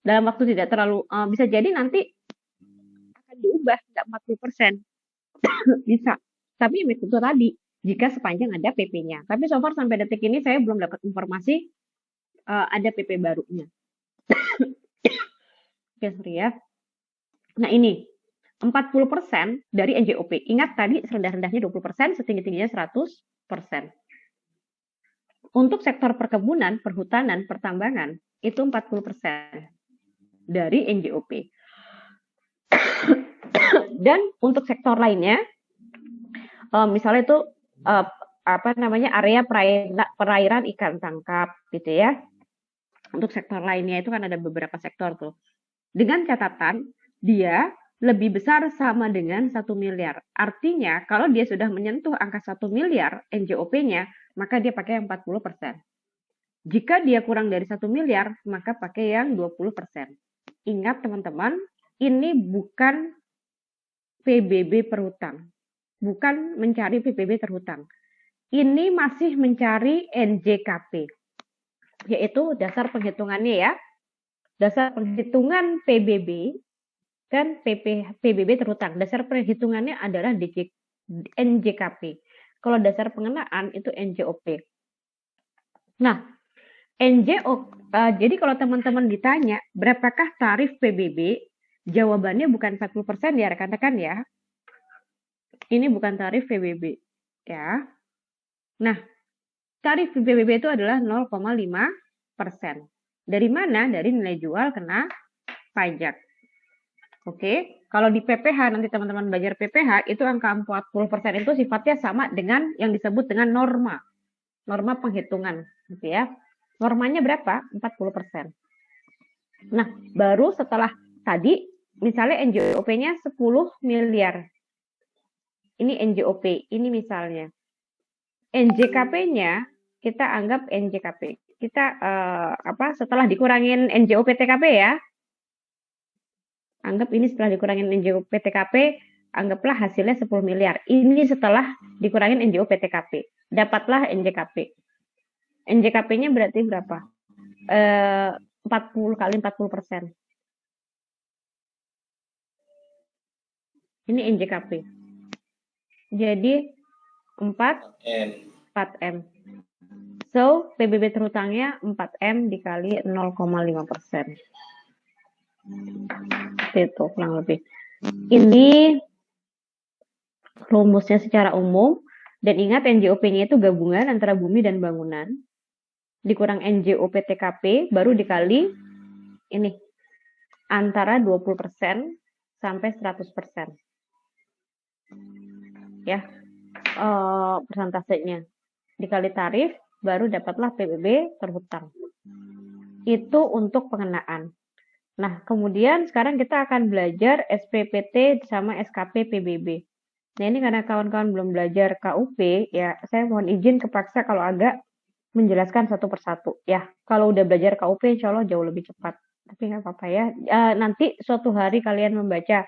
dalam waktu tidak terlalu bisa jadi nanti akan diubah enggak 40%. Bisa. Tapi itu tadi jika sepanjang ada PP-nya. Tapi so far sampai detik ini saya belum dapat informasi ada PP barunya. Oke, sorry ya. Nah, ini 40% dari NJOP. Ingat tadi serendah-rendahnya 20%, setinggi-tingginya 100%. Untuk sektor perkebunan, perhutanan, pertambangan, itu 40% dari NJOP. Dan untuk sektor lainnya, misalnya itu area perairan ikan tangkap, gitu ya. Untuk sektor lainnya itu kan ada beberapa sektor tuh. Dengan catatan, dia lebih besar sama dengan 1 miliar. Artinya, kalau dia sudah menyentuh angka 1 miliar NJOP-nya, maka dia pakai yang 40%. Jika dia kurang dari 1 miliar, maka pakai yang 20%. Ingat teman-teman, ini bukan PBB perhutang. Bukan mencari PBB terhutang. Ini masih mencari NJKP. Yaitu dasar penghitungannya ya. Dasar perhitungan PBB kan PBB terhutang. Dasar perhitungannya adalah NJKP. Kalau dasar pengenaan itu NJOP. Nah, Jadi kalau teman-teman ditanya, berapakah tarif PBB? Jawabannya bukan 40% ya rekan-rekan ya. Ini bukan tarif PBB ya. Nah, tarif PBB itu adalah 0,5%. Dari mana? Dari nilai jual kena pajak. Oke, kalau di PPH, nanti teman-teman belajar PPH, itu angka 40% itu sifatnya sama dengan yang disebut dengan norma. Norma penghitungan, gitu ya. Normanya berapa? 40%. Nah, baru setelah tadi, misalnya NJOP-nya 10 miliar. Ini NJOP, ini misalnya. NJKP-nya, kita anggap NJKP. Kita setelah dikurangin NJOP TKP ya. Anggap ini setelah dikurangin NJOP TKP, anggaplah hasilnya 10 miliar. Ini setelah dikurangin NJOP TKP. Dapatlah NJKP. NJKP-nya berarti berapa? 40 kali 40%. Ini NJKP. Jadi 4M. So, PBB terhutangnya 4M dikali 0,5%. Itu kurang lebih. Ini rumusnya secara umum. Dan ingat NJOP-nya itu gabungan antara bumi dan bangunan. Dikurang NJOP TKP baru dikali ini antara 20% sampai 100%. Ya. Persentasenya. Dikali tarif baru dapatlah PBB terhutang. Itu untuk pengenaan. Nah, kemudian sekarang kita akan belajar SPPT sama SKP PBB. Nah, ini karena kawan-kawan belum belajar KUP, ya saya mohon izin kepaksa kalau agak menjelaskan satu persatu. Ya, kalau udah belajar KUP, insya Allah jauh lebih cepat. Tapi nggak apa-apa ya. Nanti suatu hari kalian membaca,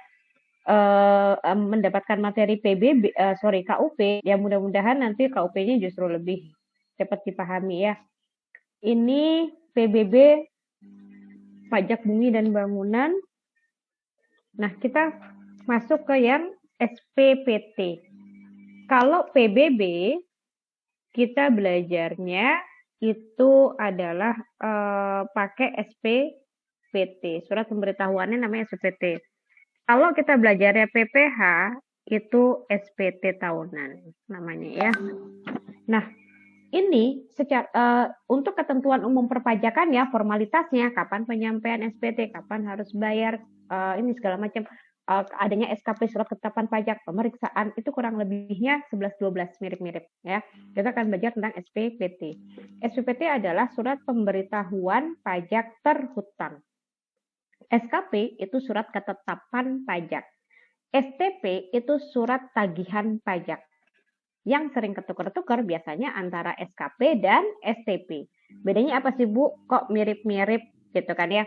mendapatkan materi KUP, ya mudah-mudahan nanti KUP-nya justru lebih cepat dipahami ya. Ini PBB pajak bumi dan bangunan. Nah, kita masuk ke yang SPPT. Kalau PBB, kita belajarnya itu adalah pakai SPPT. Surat pemberitahuannya namanya SPPT. Kalau kita belajarnya PPH, itu SPT tahunan namanya ya. Nah, ini untuk ketentuan umum perpajakan ya, formalitasnya, kapan penyampaian SPT, kapan harus bayar, ini segala macam. Adanya SKP surat ketetapan pajak, pemeriksaan, itu kurang lebihnya 11-12 mirip-mirip ya. Kita akan belajar tentang SPPT. SPPT adalah surat pemberitahuan pajak terhutang. SKP itu surat ketetapan pajak. STP itu surat tagihan pajak. Yang sering ketukar-tukar biasanya antara SKP dan STP. Bedanya apa sih Bu? Kok mirip-mirip gitu kan ya?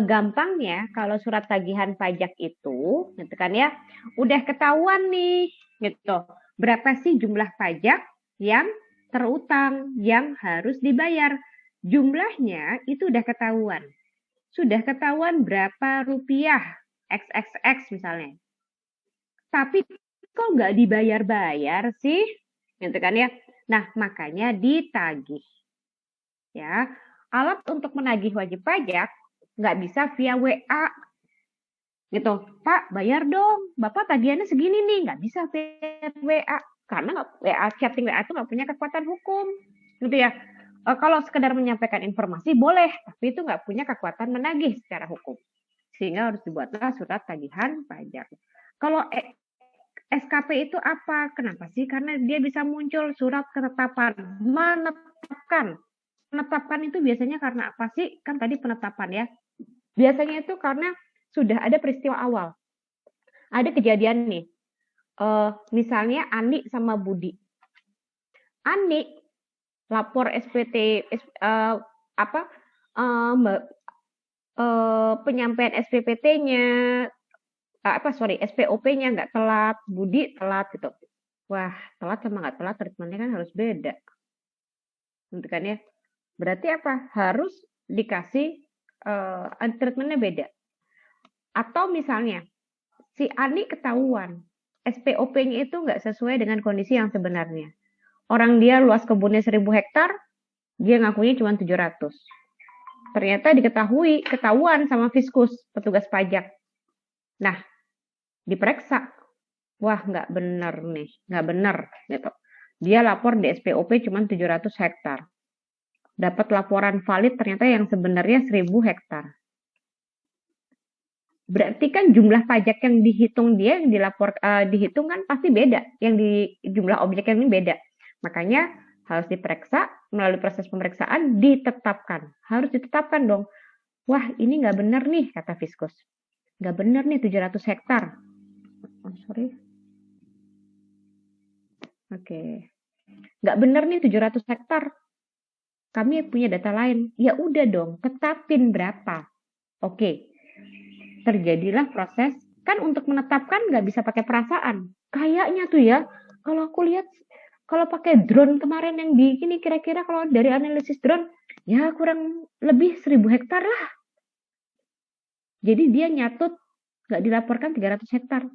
Gampangnya kalau surat tagihan pajak itu, gitu kan ya, udah ketahuan nih, gitu. Berapa sih jumlah pajak yang terutang, yang harus dibayar? Jumlahnya itu udah ketahuan. Sudah ketahuan berapa rupiah, XXX misalnya. Tapi kok nggak dibayar-bayar sih? Gitu kan ya. Nah, makanya ditagih. Ya, alat untuk menagih wajib pajak nggak bisa via WA gitu. Pak, bayar dong. Bapak tagihannya segini nih. Nggak bisa via WA. Karena chatting WA itu nggak punya kekuatan hukum. Gitu ya. Kalau sekedar menyampaikan informasi boleh. Tapi itu nggak punya kekuatan menagih secara hukum. Sehingga harus dibuatlah surat tagihan pajak. Kalau SKP itu apa? Kenapa sih? Karena dia bisa muncul surat ketetapan. Menetapkan itu biasanya karena apa sih? Kan tadi penetapan ya. Biasanya itu karena sudah ada peristiwa awal. Ada kejadian nih. Misalnya Ani sama Budi. Ani lapor SPT penyampaian SPPT-nya SPOP-nya nggak telat, Budi telat gitu. Wah, telat sama nggak telat treatmentnya kan harus beda. Gitu kan ya. Berarti apa? Harus dikasih treatmentnya beda. Atau misalnya si Ani ketahuan SPOP-nya itu nggak sesuai dengan kondisi yang sebenarnya. Orang dia luas kebunnya 1000 hektar, Dia ngakunya cuma 700. Ternyata ketahuan sama Fiskus, petugas pajak. Nah, diperiksa. Wah, nggak benar nih, nggak benar gitu. Dia lapor di SPOP cuma 700 hektar. Dapat laporan valid ternyata yang sebenarnya 1000 hektar. Berarti kan jumlah pajak yang dihitung dia yang dihitung kan pasti beda, yang di jumlah objek yang ini beda. Makanya harus diperiksa, melalui proses pemeriksaan ditetapkan. Harus ditetapkan dong. Wah, ini nggak benar nih, kata Fiskus. Nggak benar nih 700 hektar. Oh, sorry. Oke. Nggak benar nih 700 hektar. Kami punya data lain. Ya udah dong, tetapin berapa. Oke. Terjadilah proses, kan untuk menetapkan nggak bisa pakai perasaan. Kayaknya tuh ya, kalau aku lihat, kalau pakai drone kemarin yang di ini kira-kira kalau dari analisis drone, ya kurang lebih 1000 hektar lah. Jadi dia nyatut, nggak dilaporkan 300 hektar.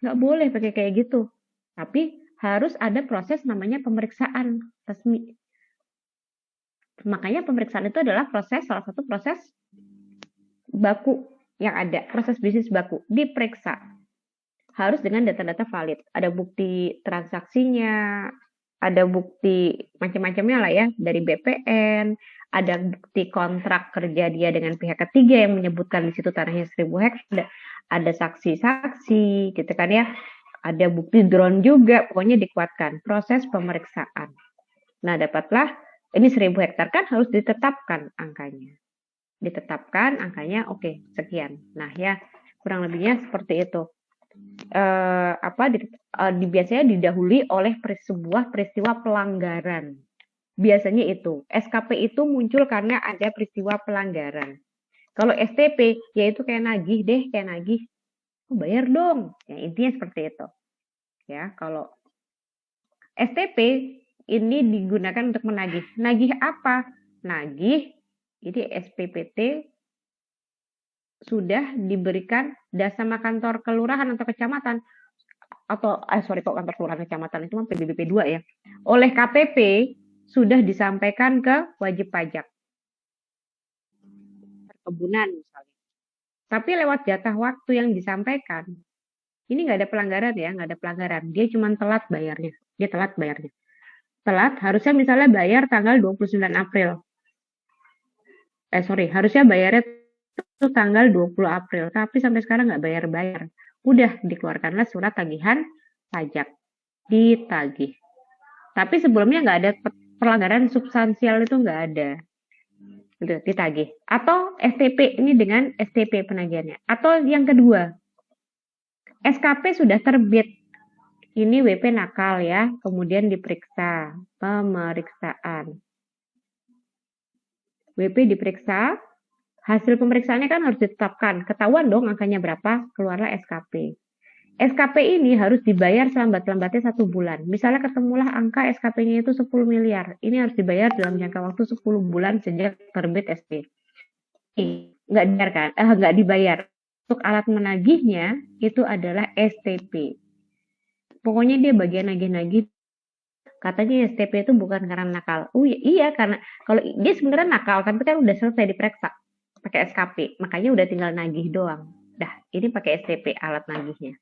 Nggak boleh pakai kayak gitu. Tapi harus ada proses namanya pemeriksaan resmi. Makanya pemeriksaan itu adalah salah satu proses baku yang ada, proses bisnis baku, diperiksa. Harus dengan data-data valid. Ada bukti transaksinya, ada bukti macam-macamnya lah ya, dari BPN, ada bukti kontrak kerja dia dengan pihak ketiga yang menyebutkan di situ tanahnya 1000 hektar, ada saksi-saksi, gitu kan ya. Ada bukti drone juga, pokoknya dikuatkan. Proses pemeriksaan. Nah, dapatlah, ini 1000 hektar kan harus ditetapkan angkanya. Ditetapkan angkanya oke, sekian. Nah ya kurang lebihnya seperti itu. Biasanya didahului oleh sebuah peristiwa pelanggaran. Biasanya itu SKP itu muncul karena ada peristiwa pelanggaran. Kalau STP yaitu kayak nagih deh, kayak nagih, oh, bayar dong. Ya, intinya seperti itu. Ya, kalau STP ini digunakan untuk menagih. Nagih apa? Nagih jadi SPPT sudah diberikan sama kantor kelurahan atau kecamatan atau kantor kelurahan kecamatan itu PBBP 2 ya. Oleh KPP sudah disampaikan ke wajib pajak. Perkebunan misalnya. Tapi lewat jatah waktu yang disampaikan, ini nggak ada pelanggaran ya, nggak ada pelanggaran. Dia cuma telat bayarnya. Dia telat bayarnya. Telat harusnya misalnya bayar tanggal 29 April. Harusnya bayarnya itu tanggal 20 April, tapi sampai sekarang nggak bayar-bayar. Udah dikeluarkanlah surat tagihan pajak, ditagih. Tapi sebelumnya nggak ada pelanggaran substansial, itu nggak ada. Udah ditagih. Atau STP ini dengan STP penagihannya. Atau yang kedua, SKP sudah terbit. Ini WP nakal ya, kemudian diperiksa, pemeriksaan. WP diperiksa, hasil pemeriksaannya kan harus ditetapkan. Ketahuan dong angkanya berapa, keluarlah SKP. SKP ini harus dibayar selambat-lambatnya 1 bulan. Misalnya ketemulah angka SKP-nya itu 10 miliar. Ini harus dibayar dalam jangka waktu 10 bulan sejak terbit SP. Nggak dibayar. Untuk alat menagihnya itu adalah STP. Pokoknya dia bagian nagih-nagih. Katanya STP itu bukan karena nakal. Oh iya, karena kalau dia sebenarnya nakal, tapi kan udah selesai diperiksa pakai SKP, makanya udah tinggal nagih doang. Dah, ini pakai STP alat nagihnya.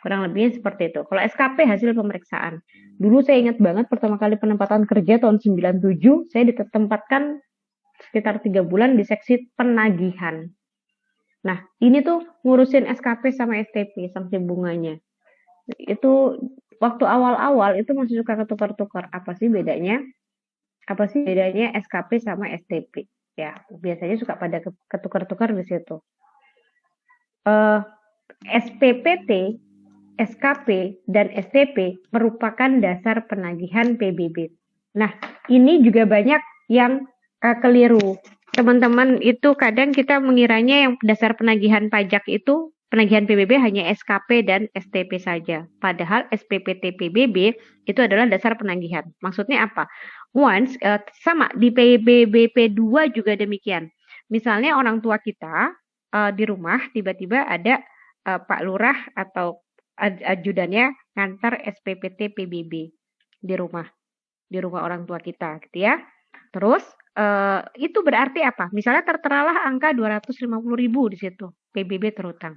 Kurang lebihnya seperti itu. Kalau SKP hasil pemeriksaan. Dulu saya ingat banget pertama kali penempatan kerja tahun 97, saya ditempatkan sekitar 3 bulan di seksi penagihan. Nah, ini tuh ngurusin SKP sama STP, sanksi bunganya. Itu waktu awal-awal itu masih suka ketukar-tukar. Apa sih bedanya SKP sama STP? Ya, biasanya suka pada ketukar-tukar di situ. SPPT, SKP, dan STP merupakan dasar penagihan PBB. Nah, ini juga banyak yang keliru. Teman-teman itu kadang kita mengiranya yang dasar penagihan pajak itu penagihan PBB hanya SKP dan STP saja. Padahal SPPT PBB itu adalah dasar penagihan. Maksudnya apa? Sama di PBBP 2 juga demikian. Misalnya orang tua kita di rumah tiba-tiba ada Pak Lurah atau ajudannya ngantar SPPT PBB di rumah orang tua kita gitu ya. Terus itu berarti apa? Misalnya terteralah angka 250.000 di situ, PBB terutang.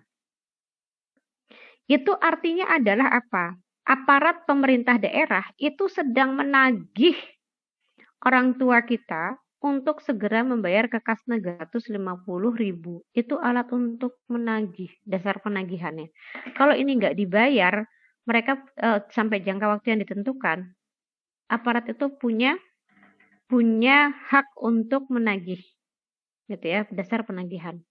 Itu artinya adalah apa? Aparat pemerintah daerah itu sedang menagih orang tua kita untuk segera membayar ke kas negara 250.000. Itu alat untuk menagih, dasar penagihannya. Kalau ini nggak dibayar, mereka sampai jangka waktu yang ditentukan, aparat itu punya hak untuk menagih, gitu ya, dasar penagihan.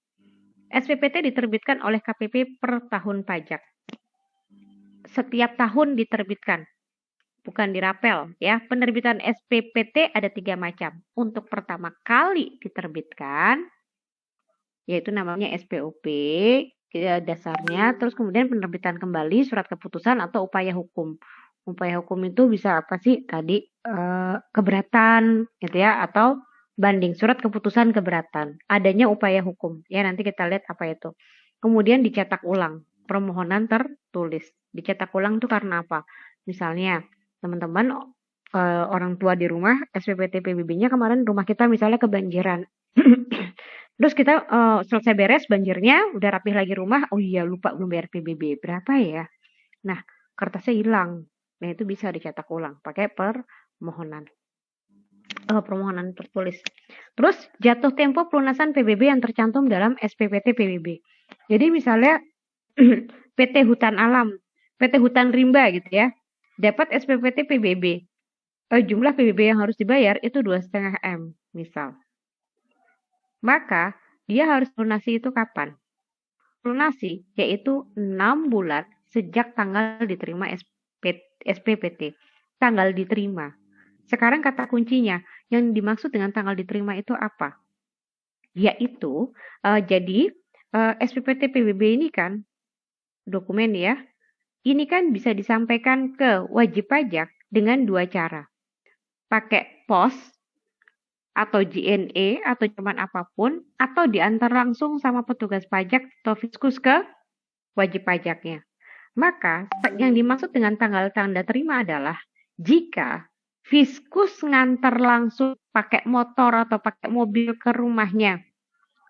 SPPT diterbitkan oleh KPP per tahun pajak. Setiap tahun diterbitkan, bukan dirapel ya. Penerbitan SPPT ada 3 macam. Untuk pertama kali diterbitkan, yaitu namanya SPOP, dasarnya, terus kemudian penerbitan kembali surat keputusan atau upaya hukum. Upaya hukum itu bisa apa sih tadi, keberatan gitu ya, atau banding, surat keputusan keberatan. Adanya upaya hukum ya, nanti kita lihat apa itu. Kemudian dicetak ulang, permohonan tertulis. Dicetak ulang itu karena apa? Misalnya teman-teman orang tua di rumah, SPPT PBB-nya kemarin rumah kita misalnya kebanjiran. Terus kita selesai beres banjirnya, udah rapih lagi rumah, oh iya lupa belum bayar PBB, berapa ya? Nah, kertasnya hilang. Nah, itu bisa dicetak ulang pakai permohonan tertulis. Terus jatuh tempo pelunasan PBB yang tercantum dalam SPPT PBB. Jadi misalnya PT Hutan Alam, PT Hutan Rimba gitu ya, dapat SPPT PBB. Jumlah PBB yang harus dibayar itu 2,5 M misal. Maka dia harus lunasi itu kapan? Lunasi yaitu 6 bulan sejak tanggal diterima SPPT. Tanggal diterima. Sekarang kata kuncinya, yang dimaksud dengan tanggal diterima itu apa? Yaitu, jadi SPPT PBB ini kan dokumen ya, ini kan bisa disampaikan ke wajib pajak dengan 2 cara. Pakai pos atau JNE atau cuman apapun, atau diantar langsung sama petugas pajak atau fiskus ke wajib pajaknya. Maka yang dimaksud dengan tanggal tanda terima adalah jika fiskus ngantar langsung pakai motor atau pakai mobil ke rumahnya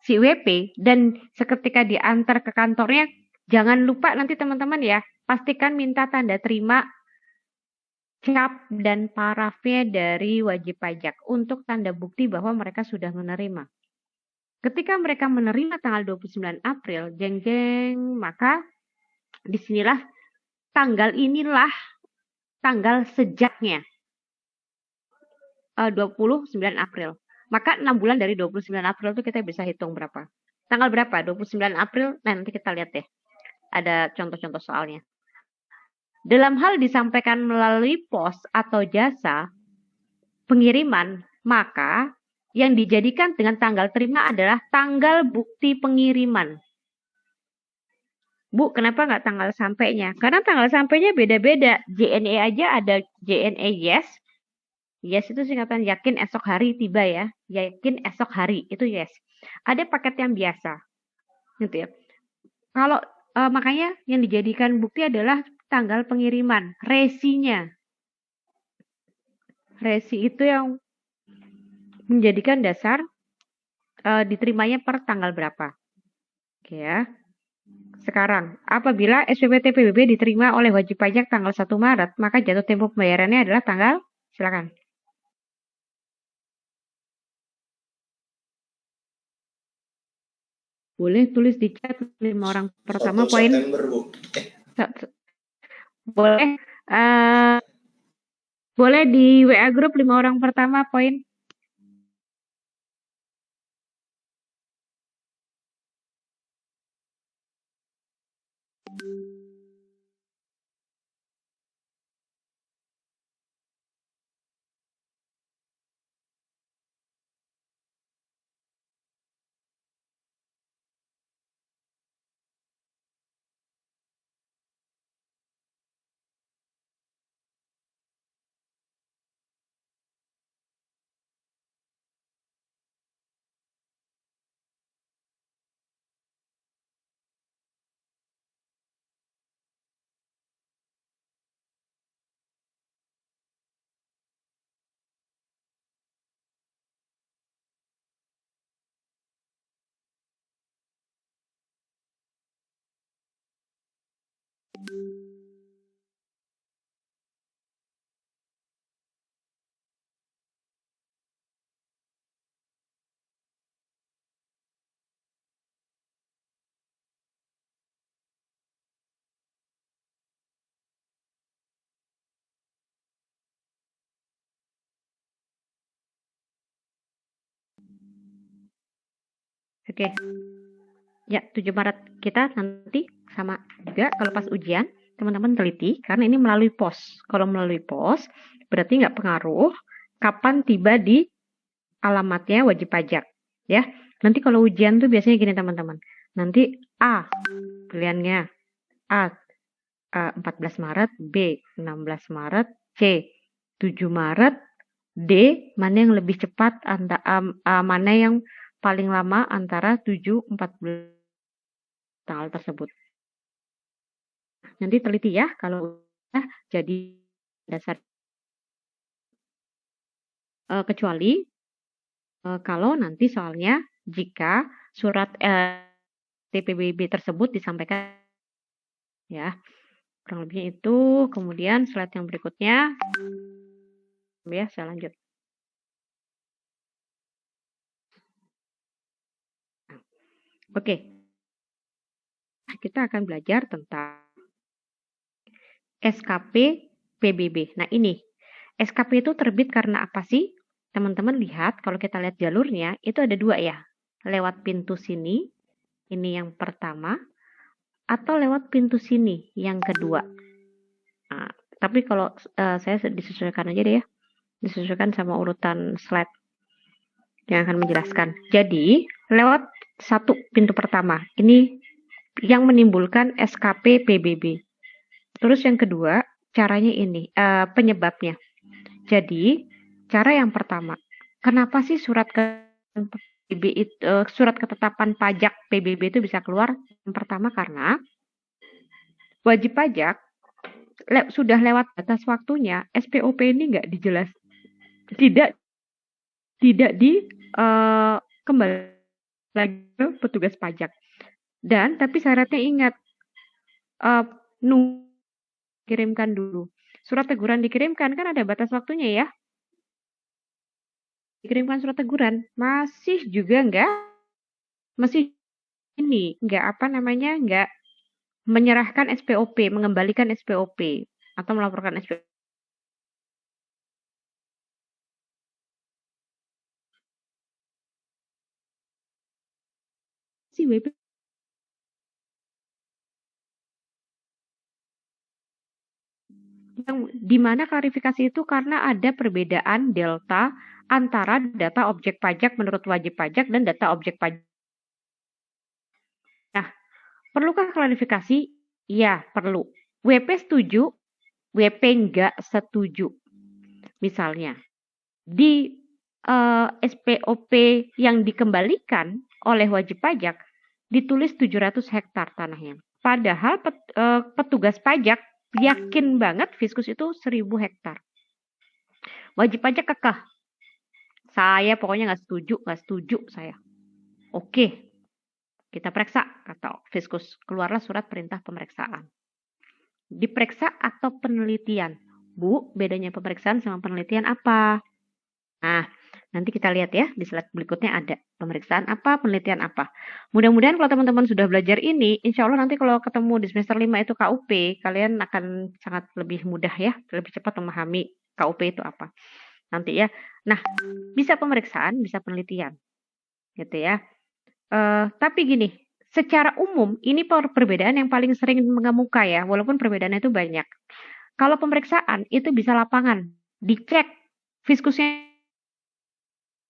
si WP dan seketika diantar ke kantornya, jangan lupa nanti teman-teman ya, pastikan minta tanda terima cap dan parafnya dari wajib pajak untuk tanda bukti bahwa mereka sudah menerima. Ketika mereka menerima tanggal 29 April, jeng-jeng, maka disinilah inilah tanggal sejaknya. 29 April. Maka 6 bulan dari 29 April itu kita bisa hitung berapa. Tanggal berapa? 29 April, nah nanti kita lihat deh. Ada contoh-contoh soalnya. Dalam hal disampaikan melalui pos atau jasa pengiriman, maka yang dijadikan dengan tanggal terima adalah tanggal bukti pengiriman. Bu, kenapa nggak tanggal sampainya? Karena tanggal sampainya beda-beda. JNE aja ada JNE yes. Yes itu singkatan yakin esok hari tiba ya. Yakin esok hari, itu yes. Ada paket yang biasa. Gitu ya. Kalau makanya yang dijadikan bukti adalah tanggal pengiriman, resinya. Resi itu yang menjadikan dasar diterimanya per tanggal berapa. Oke ya. Sekarang, apabila SPPT PBB diterima oleh wajib pajak tanggal 1 Maret, maka jatuh tempo pembayarannya adalah tanggal, silakan. Boleh tulis di chat 5 orang pertama 1 poin. September, Bu. Boleh boleh di WA grup 5 orang pertama poin. Oke. Ya, 7 Maret kita nanti sama juga kalau pas ujian, teman-teman teliti karena ini melalui pos. Kalau melalui pos berarti nggak pengaruh kapan tiba di alamatnya wajib pajak, ya. Nanti kalau ujian tuh biasanya gini teman-teman. Nanti A pilihannya A 14 Maret, B 16 Maret, C 7 Maret, D mana yang lebih cepat mana yang paling lama antara 7 14 tanggal tersebut. Nanti teliti ya kalau jadi dasar kecuali kalau nanti soalnya jika surat TPBB tersebut disampaikan ya. Kurang lebihnya itu. Kemudian slide yang berikutnya ya, saya lanjut. Oke. Kita akan belajar tentang SKP PBB. Nah, ini SKP itu terbit karena apa sih? Teman-teman lihat, kalau kita lihat jalurnya, itu ada 2 ya. Lewat pintu sini, ini yang pertama, atau lewat pintu sini, yang kedua. Nah, tapi kalau saya disesuaikan aja deh ya. Disesuaikan sama urutan slide yang akan menjelaskan. Jadi, lewat satu pintu pertama, ini yang menimbulkan SKP PBB. Terus yang kedua, caranya ini, penyebabnya. Jadi, cara yang pertama, kenapa sih surat ketetapan pajak PBB itu bisa keluar? Yang pertama karena wajib pajak sudah lewat batas waktunya, SPOP ini nggak dijelas, tidak kembali lagi ke petugas pajak. Dan tapi syaratnya ingat, kirimkan dulu. Surat teguran dikirimkan, kan ada batas waktunya ya. Dikirimkan surat teguran, masih juga enggak menyerahkan SPOP, mengembalikan SPOP atau melaporkan SPOP. Si WP yang dimana klarifikasi itu karena ada perbedaan delta antara data objek pajak menurut wajib pajak dan data objek pajak. Nah, perlukah klarifikasi? Ya, perlu. WP setuju, WP enggak setuju. Misalnya, di SPOP yang dikembalikan oleh wajib pajak ditulis 700 hektar tanahnya. Padahal petugas pajak yakin banget Fiskus itu 1000 hektar. Wajib pajak kekeh. Saya pokoknya nggak setuju saya. Oke, kita periksa, kata Fiskus. Keluarlah surat perintah pemeriksaan. Diperiksa atau penelitian? Bu, bedanya pemeriksaan sama penelitian apa? Nah, nanti kita lihat ya, di slide berikutnya ada pemeriksaan apa, penelitian apa. Mudah-mudahan kalau teman-teman sudah belajar ini, insya Allah nanti kalau ketemu di semester 5 itu KUP, kalian akan sangat lebih mudah ya, lebih cepat memahami KUP itu apa. Nanti ya. Nah, bisa pemeriksaan, bisa penelitian. Gitu ya. Tapi gini, secara umum ini perbedaan yang paling sering mengemuka ya, walaupun perbedaannya itu banyak. Kalau pemeriksaan itu bisa lapangan, dicek Fiskusnya,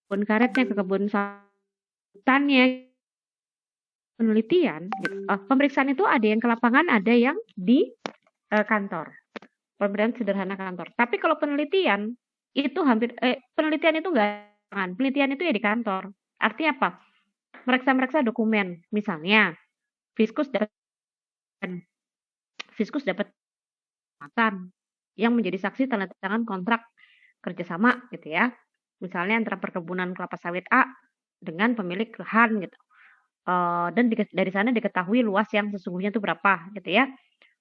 kebun karetnya, ke kebun hutannya. Penelitian, pemeriksaan itu ada yang ke lapangan, ada yang di kantor. Pemberian sederhana kantor. Tapi kalau penelitian itu penelitian itu enggak, penelitian itu ya di kantor. Artinya apa? Meriksa dokumen. Misalnya, Fiskus dapat makan yang menjadi saksi tanda tangan kontrak kerjasama gitu ya. Misalnya antara perkebunan kelapa sawit A dengan pemilik lahan gitu. Dan dari sana diketahui luas yang sesungguhnya itu berapa gitu ya.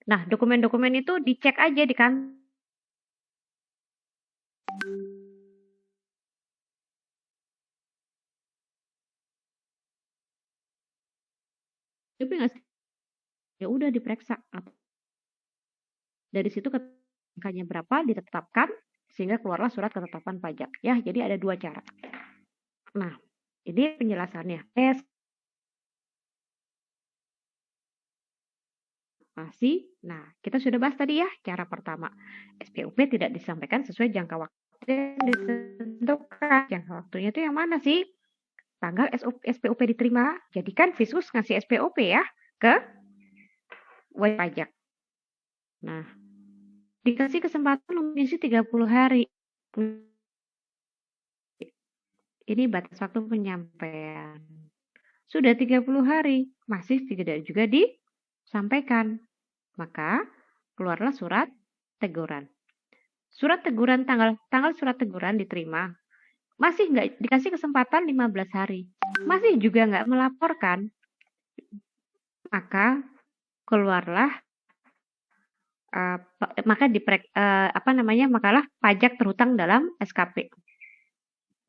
Nah, dokumen-dokumen itu dicek aja di kantor. Tapi nggak sih? Ya udah diperiksa. Dari situ angkanya berapa ditetapkan sehingga keluarlah surat ketetapan pajak. Ya, jadi ada 2 cara. Nah, ini penjelasannya. Nah, kita sudah bahas tadi ya, cara pertama. SPOP tidak disampaikan sesuai jangka waktu yang ditentukan. Jangka waktunya itu yang mana sih? Tanggal SPOP diterima. Jadi kan Fiskus ngasih SPOP ya ke wajib pajak. Nah, dikasih kesempatan mengisi 30 hari. Ini batas waktu penyampaian. Sudah 30 hari, masih tidak juga disampaikan. Maka keluarlah surat teguran. Surat teguran tanggal surat teguran diterima. Masih nggak dikasih kesempatan 15 hari. Masih juga nggak melaporkan. Maka keluarlah makalah pajak terhutang dalam SKP.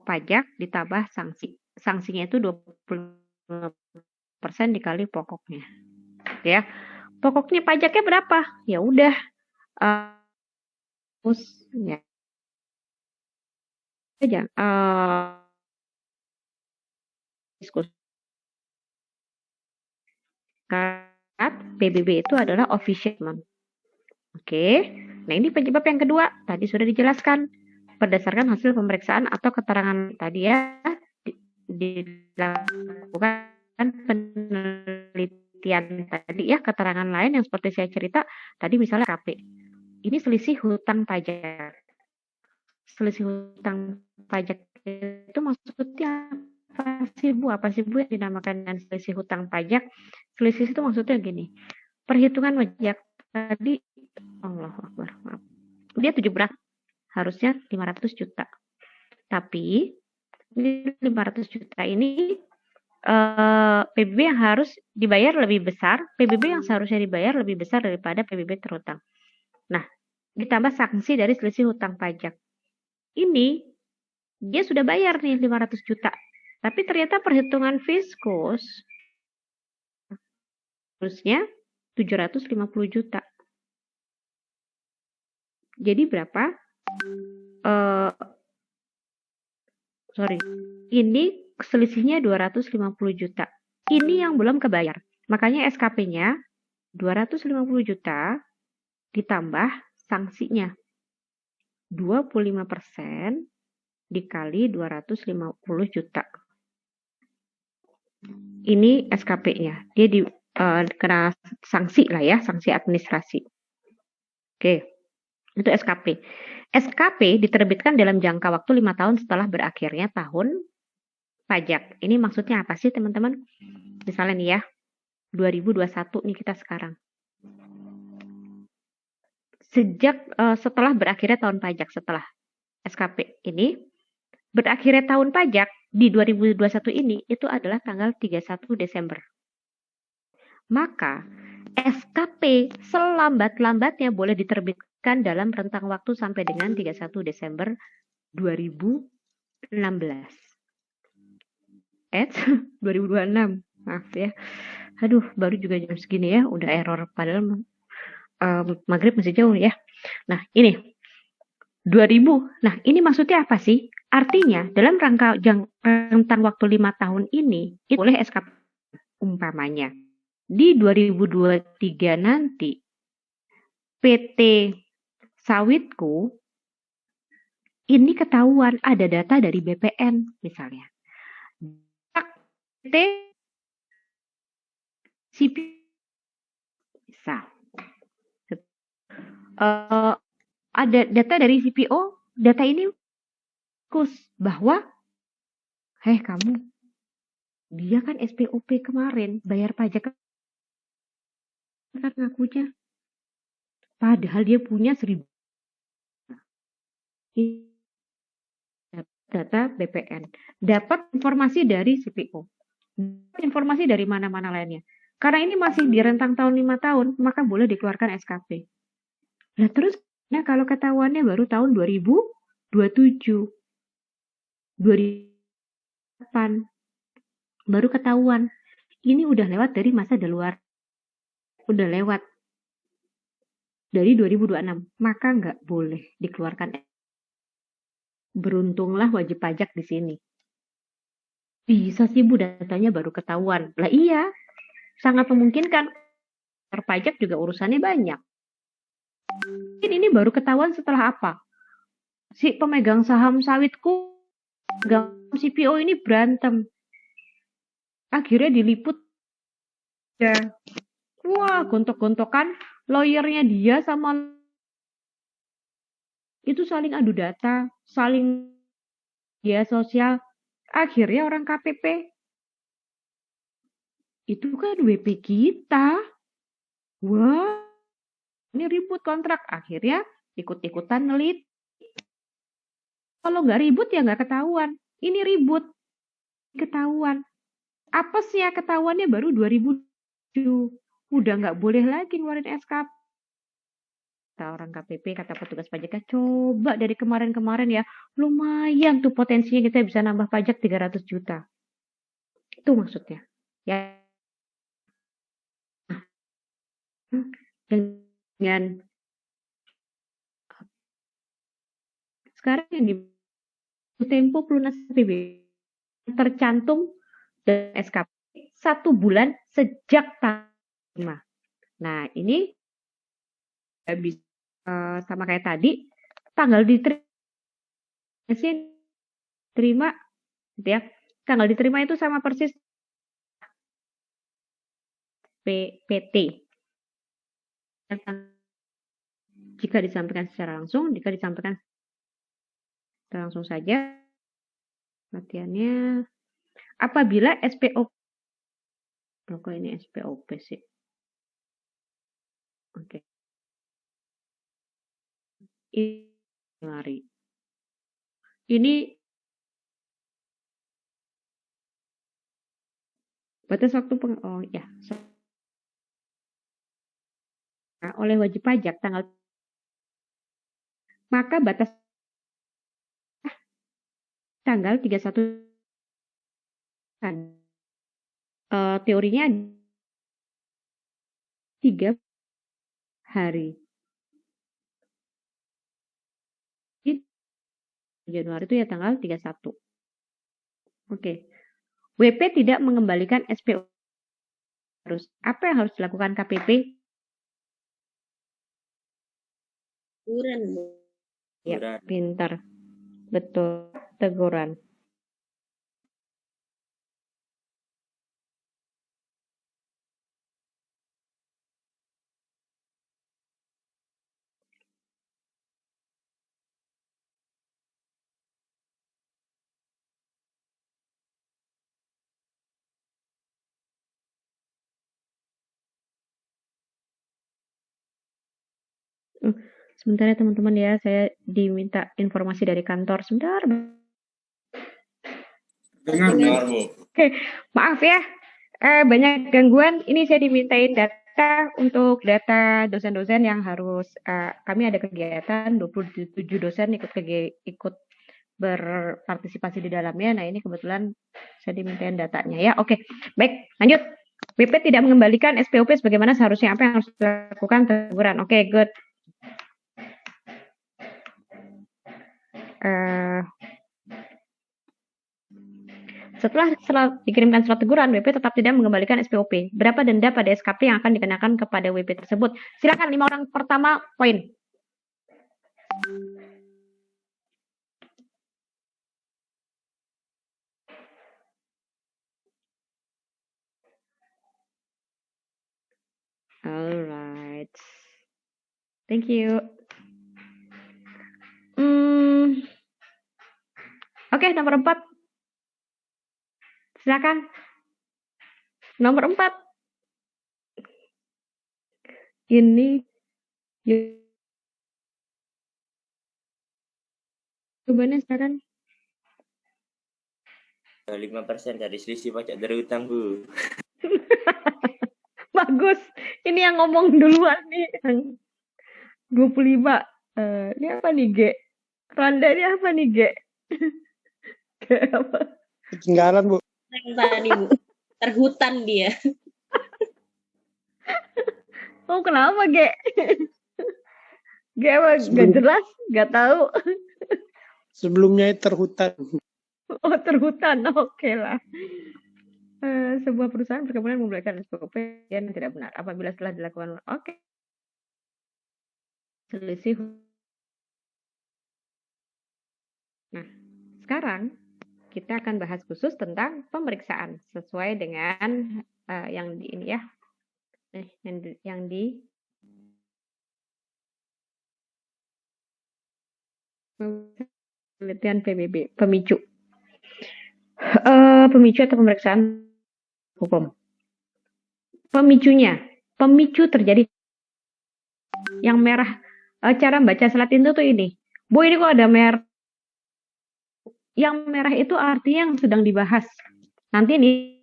Pajak ditambah sanksi. Sanksinya itu 25% dikali pokoknya. Ya. Pokoknya pajaknya berapa? Ya udah. Ya. Aja. PBB itu adalah official. Oke. Nah, ini penyebab yang kedua. Tadi sudah dijelaskan. Berdasarkan hasil pemeriksaan atau keterangan tadi ya, dilakukan penelitian tadi ya, keterangan lain yang seperti saya cerita tadi misalnya KP. Ini selisih hutang pajak. Selisih hutang pajak itu maksudnya apa sih Bu? Apa sih Bu yang dinamakan dengan selisih hutang pajak? Selisih itu maksudnya gini. Perhitungan pajak tadi Allahu Akbar. Maaf. Dia 7 berat. Harusnya 500 juta. Tapi 500 juta ini PBB yang harus dibayar lebih besar, PBB yang seharusnya dibayar lebih besar daripada PBB terhutang. Nah, ditambah sanksi dari selisih hutang pajak. Ini dia sudah bayar nih 500 juta. Tapi ternyata perhitungan Fiskus harusnya 750 juta. Jadi berapa? Ini selisihnya 250 juta. Ini yang belum kebayar. Makanya SKP-nya 250 juta ditambah sanksinya 25% dikali 250 juta. Ini SKP-nya. Dia kena sanksi lah ya, sanksi administrasi. Oke. Itu SKP. SKP diterbitkan dalam jangka waktu 5 tahun setelah berakhirnya tahun pajak. Ini maksudnya apa sih teman-teman? Misalnya nih ya, 2021 nih kita sekarang. Setelah berakhirnya tahun pajak, setelah SKP ini, berakhirnya tahun pajak di 2021 ini, itu adalah tanggal 31 Desember. Maka SKP selambat-lambatnya boleh diterbitkan dalam rentang waktu sampai dengan 31 Desember 2016. 2026. Maaf ya. Aduh, baru juga jam segini ya, udah error padahal maghrib masih jauh ya. Nah, ini 2000. Nah, ini maksudnya apa sih? Artinya dalam rentang waktu 5 tahun ini itu boleh SKP umpamanya. Di 2023 nanti PT Sawitku ini ketahuan ada data dari BPN misalnya. PT CPO misal. Ada data dari CPO, data ini bahwa kamu dia kan SPOP kemarin bayar pajak kan ngakunya padahal dia punya 1000 data BPN, dapat informasi dari CPO, informasi dari mana-mana lainnya. Karena ini masih di rentang tahun 5 tahun, maka boleh dikeluarkan SKP. Nah terus, nah kalau ketahuannya baru tahun 2027, 2008, baru ketahuan. Ini udah lewat dari masa daluarsa, udah lewat dari 2026, maka nggak boleh dikeluarkan. Beruntunglah wajib pajak di sini. Bisa sih Bu, datanya baru ketahuan. Lah iya, sangat memungkinkan. Pajak juga urusannya banyak. Mungkin ini baru ketahuan setelah apa? Si pemegang saham sawitku, CPO ini berantem. Akhirnya diliput. Ya. Wah, gontok-gontokan. Lawyernya dia sama itu saling adu data, saling media sosial. Akhirnya orang KPP itu kan WP kita. Wah, ini ribut kontrak. Akhirnya ikut-ikutan nelit. Kalau nggak ribut ya nggak ketahuan. Ini ribut, ketahuan. Apa sih ya ketahuannya baru 2007. Udah nggak boleh lagi ngeluarin SKP. Kata orang KPP, kata petugas pajaknya, coba dari kemarin-kemarin ya, lumayan tuh potensinya kita bisa nambah pajak 300 juta. Itu maksudnya. Ya. Dengan sekarang yang di tempo pelunasan PBB tercantum dan SKP 1 bulan sejak tanggal 5. Nah, ini bisa sama kayak tadi, tanggal diterima gitu ya. Tanggal diterima itu sama persis PT. Jika disampaikan secara langsung, jika disampaikan langsung saja, latihannya apabila SPOP. Kok ini SPOP sih? Oke. Ini lari. Ini batas waktu oleh wajib pajak maka batas tanggal 31 kan. Teorinya 3 hari. Januari itu ya tanggal 31. Oke. WP tidak mengembalikan SPO. Apa yang harus dilakukan KPP? Teguran, Bu. Ya, pintar. Betul, teguran. Sebentar ya teman-teman ya, saya diminta informasi dari kantor. Sebentar. Dengar, Bu. Oke, maaf ya. Banyak gangguan. Ini saya dimintain data untuk data dosen-dosen yang harus kami ada kegiatan 27 dosen ikut berpartisipasi di dalamnya. Nah, ini kebetulan saya dimintain datanya ya. Oke. Baik, lanjut. WP tidak mengembalikan SPOP sebagaimana seharusnya. Apa yang harus dilakukan? Teguran. Oke, good. Setelah dikirimkan surat teguran, WP tetap tidak mengembalikan SPOP. Berapa denda pada SKP yang akan dikenakan kepada WP tersebut? Silakan 5 orang pertama poin. Alright. Thank you. Oke, nomor 4. Silakan. Nomor 4. Ini jawabannya silakan. 5% dari selisih pajak dari utang, Bu. Bagus. Ini yang ngomong duluan nih. Yang 25. Ini apa nih, Ge? Randa ini apa nih, Ge? Ge apa? Ketinggalan, Bu. Yang tadi, Bu. Terhutan dia. Oh, kenapa, Ge? Ge apa? Gak Sebelum- jelas? Gak tahu. Sebelumnya terhutan. Oh, terhutan. Oke lah. Sebuah perusahaan berkepentingan membolehkan SPOP yang tidak benar apabila setelah dilakukan. Oke. Selisih. Nah, sekarang kita akan bahas khusus tentang pemeriksaan sesuai dengan yang di ini ya. Yang di penelitian PBB, pemicu. Pemicu atau pemeriksaan hukum. Pemicu terjadi yang merah. Cara baca slide itu tuh ini. Bu, ini kok ada merah. Yang merah itu artinya yang sedang dibahas. Nanti ini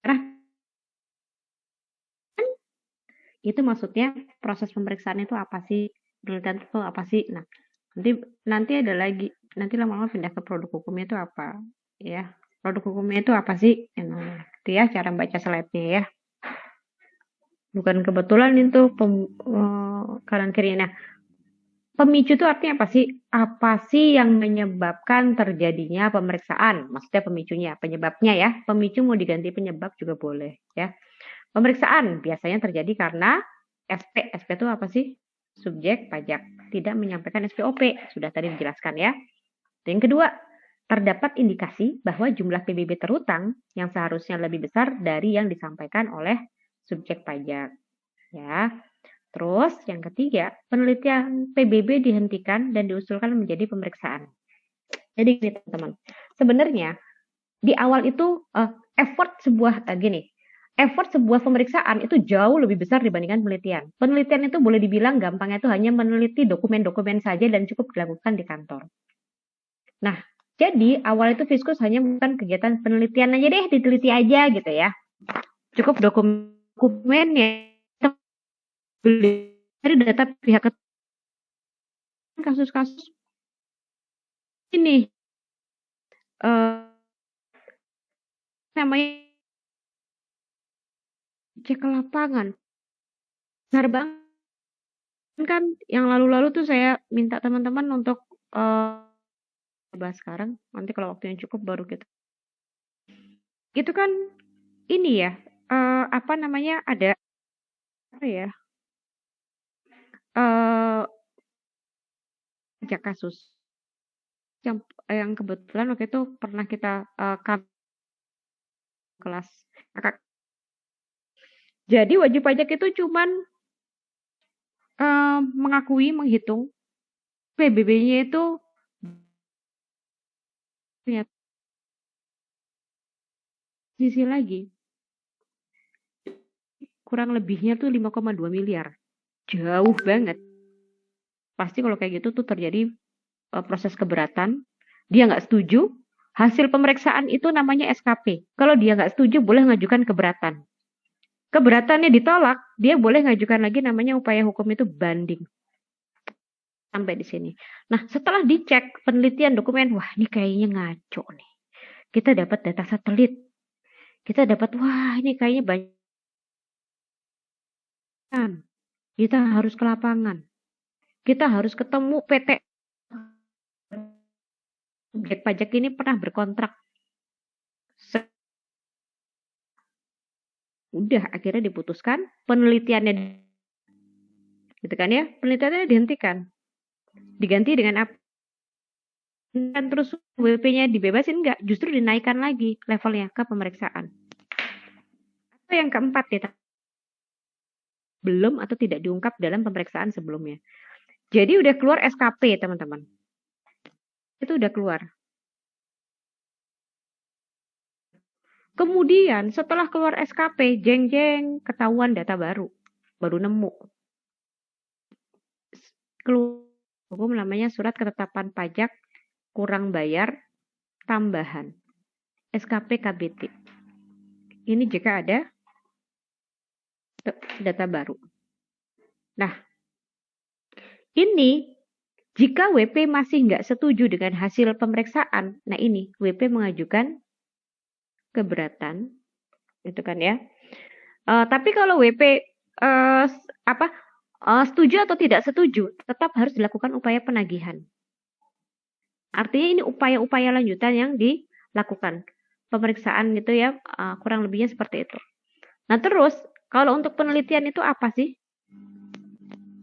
merah itu maksudnya proses pemeriksaan itu apa sih? Penelitian itu apa sih? Nah, nanti ada lagi. Nanti lama-lama pindah ke produk hukumnya itu apa? Ya, produk hukumnya itu apa sih? Nah, itu ya cara baca slide-nya ya. Bukan kebetulan itu kanan kiri. Nah, pemicu itu artinya apa sih? Apa sih yang menyebabkan terjadinya pemeriksaan? Maksudnya pemicunya, penyebabnya ya. Pemicu mau diganti penyebab juga boleh ya. Pemeriksaan biasanya terjadi karena SP. SP itu apa sih? Subjek pajak tidak menyampaikan SPOP. Sudah tadi dijelaskan ya. Yang kedua, terdapat indikasi bahwa jumlah PBB terhutang yang seharusnya lebih besar dari yang disampaikan oleh subjek pajak. Ya. Terus yang ketiga, penelitian PBB dihentikan dan diusulkan menjadi pemeriksaan. Jadi gini teman-teman, sebenarnya di awal itu effort sebuah pemeriksaan itu jauh lebih besar dibandingkan penelitian. Penelitian itu boleh dibilang gampangnya itu hanya meneliti dokumen-dokumen saja dan cukup dilakukan di kantor. Nah, jadi awal itu Fiskus hanya melakukan kegiatan penelitian aja deh, diteliti aja gitu ya. Cukup dokumennya dari data pihak kasus-kasus ini namanya cek ke lapangan. Benar banget kan yang lalu-lalu tuh saya minta teman-teman untuk bahas sekarang, nanti kalau waktu yang cukup baru kita. Itu kan ini ya, apa namanya, ada apa ya? Pajak kasus yang kebetulan waktu itu pernah kita kelas kakak. Jadi wajib pajak itu cuman menghitung PBB-nya itu sisi lagi kurang lebihnya tuh 5,2 miliar. Jauh banget. Pasti kalau kayak gitu tuh terjadi proses keberatan. Dia nggak setuju. Hasil pemeriksaan itu namanya SKP. Kalau dia nggak setuju, boleh ngajukan keberatan. Keberatannya ditolak, dia boleh ngajukan lagi namanya upaya hukum itu banding. Sampai di sini. Nah, setelah dicek penelitian dokumen, wah ini kayaknya ngaco nih. Kita dapat data satelit. Kita dapat, wah ini kayaknya banyak. Kita harus ke lapangan. Kita harus ketemu PT. Subjek pajak ini pernah berkontrak. Udah akhirnya diputuskan penelitiannya, gitu kan ya, penelitiannya dihentikan, diganti dengan apa? Kan terus WP-nya dibebasin enggak? Justru dinaikkan lagi levelnya ke pemeriksaan. Atau yang keempat ya, belum atau tidak diungkap dalam pemeriksaan sebelumnya. Jadi udah keluar SKP teman-teman. Itu udah keluar. Kemudian setelah keluar SKP, jeng-jeng ketahuan data baru nemu. Keluar hukum namanya surat ketetapan pajak kurang bayar tambahan. SKP KBT. Ini jika ada data baru. Nah, ini jika WP masih nggak setuju dengan hasil pemeriksaan, nah ini WP mengajukan keberatan, itu kan ya. Tapi kalau WP setuju atau tidak setuju, tetap harus dilakukan upaya penagihan. Artinya ini upaya-upaya lanjutan yang dilakukan. Pemeriksaan gitu ya, kurang lebihnya seperti itu. Nah terus, kalau untuk penelitian itu apa sih?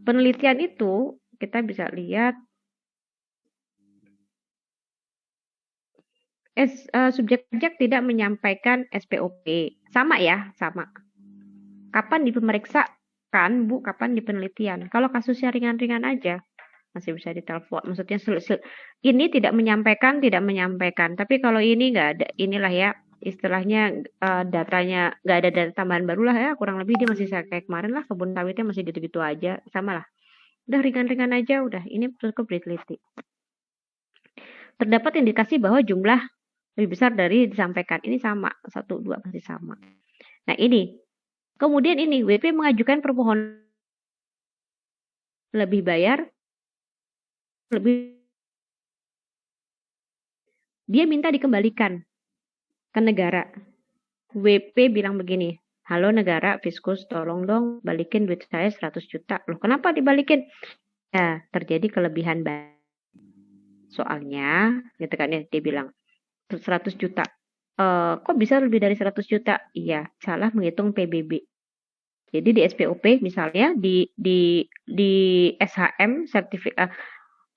Penelitian itu kita bisa lihat subjek pajak tidak menyampaikan SPOP. Sama ya, sama. Kapan dipemeriksakan, Bu? Kapan di penelitian? Kalau kasusnya ringan-ringan aja, masih bisa ditelepon. Maksudnya ini tidak menyampaikan. Tapi kalau ini nggak ada, inilah ya, istilahnya datanya nggak ada data tambahan baru lah ya, kurang lebih dia masih kayak kemarin lah, kebun sawitnya masih gitu-gitu aja, sama lah. Udah ringan-ringan aja, udah ini cukup diteliti. Terdapat indikasi bahwa jumlah lebih besar dari disampaikan. Ini sama, 1, 2 masih sama. Nah ini, kemudian ini WP mengajukan permohonan lebih bayar, dia minta dikembalikan ke negara. WP bilang begini, halo negara, Fiskus tolong dong balikin duit saya 100 juta. Loh kenapa dibalikin? Ya terjadi kelebihan bayar. Soalnya, gitu kan ya, dia bilang 100 juta. Kok bisa lebih dari 100 juta? Iya, salah menghitung PBB. Jadi di SPOP misalnya di SHM sertifikat